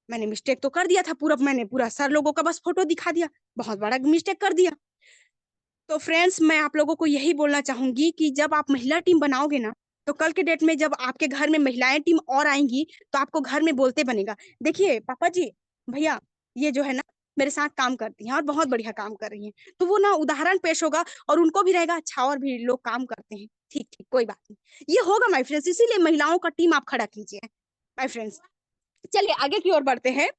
मैंने मिस्टेक तो कर दिया था पूरा, मैंने पूरा सर लोगों का बस फोटो दिखा दिया, बहुत बड़ा मिस्टेक कर दिया। तो फ्रेंड्स, मैं आप लोगों को यही बोलना चाहूंगी कि जब आप महिला टीम बनाओगे ना, तो कल के डेट में जब आपके घर में महिलाएं टीम और आएंगी तो आपको घर में बोलते बनेगा, देखिए पापा जी, भैया, ये जो है ना मेरे साथ काम करती हैं और बहुत बढ़िया काम कर रही हैं। तो वो ना उदाहरण पेश होगा और उनको भी रहेगा, अच्छा और भी लोग काम करते हैं, ठीक ठीक कोई बात नहीं, ये होगा माय फ्रेंड्स। इसीलिए महिलाओं का टीम आप खड़ा कीजिए माय फ्रेंड्स। चलिए आगे की ओर बढ़ते हैं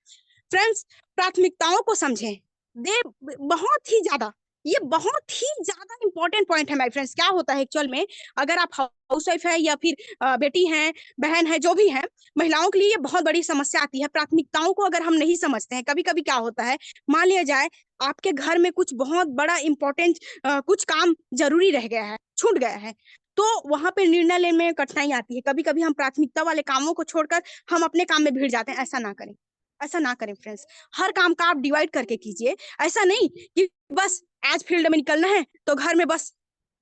फ्रेंड्स। प्राथमिकताओं को समझें, दे बहुत ही ज्यादा, ये बहुत ही ज्यादा इंपॉर्टेंट पॉइंट है माय फ्रेंड्स। क्या होता है एक्चुअल में, अगर आप हाउसवाइफ है या फिर बेटी है, बहन है, जो भी है, महिलाओं के लिए ये बहुत बड़ी समस्या आती है। प्राथमिकताओं को अगर हम नहीं समझते हैं, कभी कभी क्या होता है, मान लिया जाए आपके घर में कुछ बहुत बड़ा इंपॉर्टेंट कुछ काम जरूरी रह गया है, छूट गया है, तो वहां पे निर्णय लेने में कठिनाई आती है। कभी कभी हम प्राथमिकता वाले कामों को छोड़कर हम अपने काम में भिड़ जाते हैं। ऐसा ना करें, ऐसा ना करें फ्रेंड्स। हर काम का आप डिवाइड करके कीजिए। ऐसा नहीं कि बस आज फील्ड में निकलना है तो घर में बस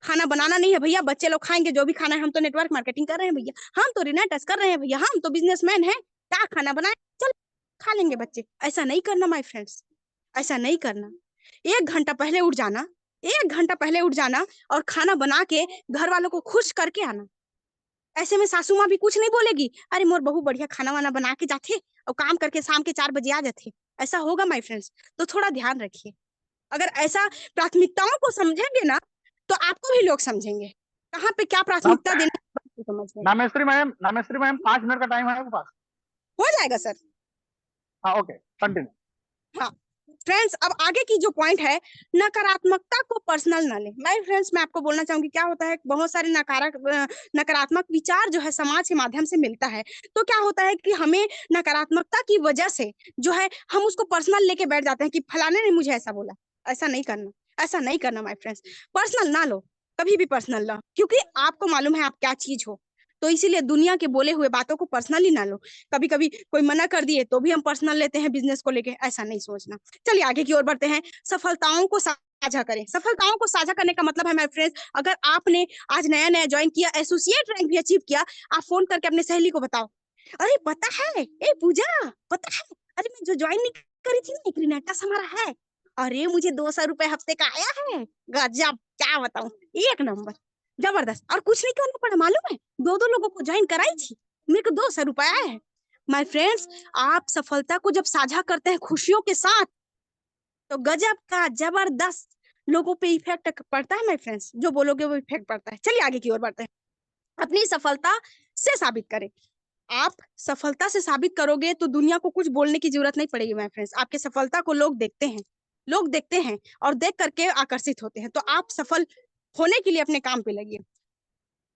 खाना बनाना नहीं है भैया, बच्चे लोग खाएंगे जो भी खाना है, हम तो नेटवर्क मार्केटिंग कर रहे हैं भैया, हम तो रिना टच कर रहे हैं भैया, हम तो बिजनेसमैन हैं, क्या खाना बनाए, चल खा लेंगे बच्चे। ऐसा नहीं करना माय फ्रेंड्स, ऐसा नहीं करना। 1 घंटा पहले उठ जाना, 1 घंटा पहले उठ जाना और खाना बना के घर वालों को खुश करके आना। ऐसे में सासू माँ भी कुछ नहीं बोलेगी, अरे मोर बहू बढ़िया खाना वाना बना के जाते और काम करके शाम के 4 बजे आ जाते। ऐसा होगा माय फ्रेंड्स, तो थोड़ा ध्यान रखिए। अगर ऐसा प्राथमिकताओं को समझेंगे ना तो आपको भी लोग समझेंगे, कहाँ पे क्या प्राथमिकता देना है समझ में। नामेश्वरी मैम 5 मिनट का टाइम है आपके पास? हो जाएगा सर। हाँ, ओके, कंटिन्यू। हाँ फ्रेंड्स, अब आगे की जो पॉइंट है, नकारात्मकता को पर्सनल ना ले। माय फ्रेंड्स, मैं आपको बोलना चाहूंगी, क्या होता है, बहुत सारे नकारात्मक विचार जो है समाज के माध्यम से मिलता है। तो क्या होता है कि हमें नकारात्मकता की वजह से जो है हम उसको पर्सनल लेके बैठ जाते हैं कि फलाने ने मुझे ऐसा बोला। ऐसा नहीं करना, ऐसा नहीं करना माय फ्रेंड्स। पर्सनल ना लो, कभी भी पर्सनल लो, क्योंकि आपको मालूम है आप क्या चीज हो। तो इसीलिए दुनिया के बोले हुए बातों को पर्सनली ना लो। कभी कभी कोई मना कर दिए तो भी हम पर्सनल लेते हैं बिजनेस को लेके, ऐसा नहीं सोचना। चलिए आगे की ओर बढ़ते हैं। सफलताओं को साझा करें। सफलताओं को साझा करने का मतलब है माय फ्रेंड्स, अगर आपने आज नया नया ज्वाइन किया, एसोसिएट रैंक भी अचीव किया, आप फोन करके अपने सहेली को बताओ, अरे पता है ए पूजा, पता है, अरे मैं जो ज्वाइन नहीं करी थी ना, एक रिनेटस हमारा है, अरे मुझे 200 रुपए हफ्ते का आया है, गजब, क्या बताऊं, एक नंबर, जबरदस्त। और कुछ नहीं करना पड़ा मालूम है, 2 लोगों को ज्वाइन कराई थी, मेरे को 200 रुपए आए हैं। माय फ्रेंड्स, आप सफलता को जब साझा करते हैं खुशियों के साथ, तो गजब का जबरदस्त लोगों पे इफेक्ट पड़ता है माय फ्रेंड्स, जो बोलोगे वो इफेक्ट पड़ता है। चलिए आगे की ओर बढ़ते हैं। अपनी सफलता से साबित करें। आप सफलता से साबित करोगे तो दुनिया को कुछ बोलने की जरूरत नहीं पड़ेगी माय फ्रेंड्स। आपके सफलता को लोग देखते हैं, लोग देखते हैं और देख करके आकर्षित होते हैं। तो आप सफल होने के लिए अपने काम पे लगिए।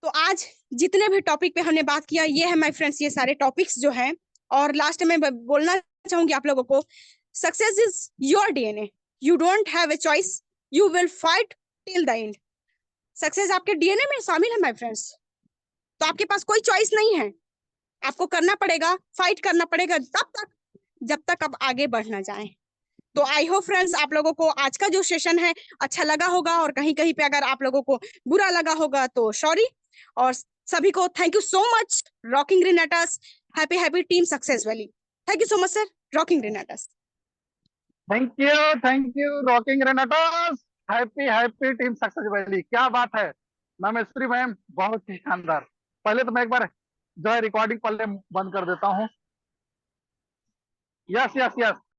तो आज जितने भी टॉपिक पे हमने बात किया, ये है माय फ्रेंड्स, ये सारे टॉपिक्स जो हैं। और लास्ट में बोलना चाहूंगी आप लोगों को, success is your DNA, you don't have a choice, you will fight till the end. Success आपके डीएनए में शामिल है माय फ्रेंड्स। तो आपके पास कोई चॉइस नहीं है, आपको करना पड़ेगा, फाइट करना पड़ेगा तब तक जब तक आप आगे बढ़ ना जाए। तो आई होप फ्रेंड्स आप लोगों को आज का जो सेशन है अच्छा लगा होगा, और कहीं कहीं पे अगर आप लोगों को बुरा लगा होगा तो सॉरी। और सभी को thank you so much. Rocking ग्रेनेटर्स, happy happy team success valley. Thank you so much sir, rocking ग्रेनेटर्स। थैंक यू रॉकिंग रेनाटोस। Happy happy team success valley, क्या बात है नमस्ते मैम, बहुत ही शानदार। पहले तो मैं एक बार जो है रिकॉर्डिंग पहले बंद कर देता हूँ। Yes yes yes.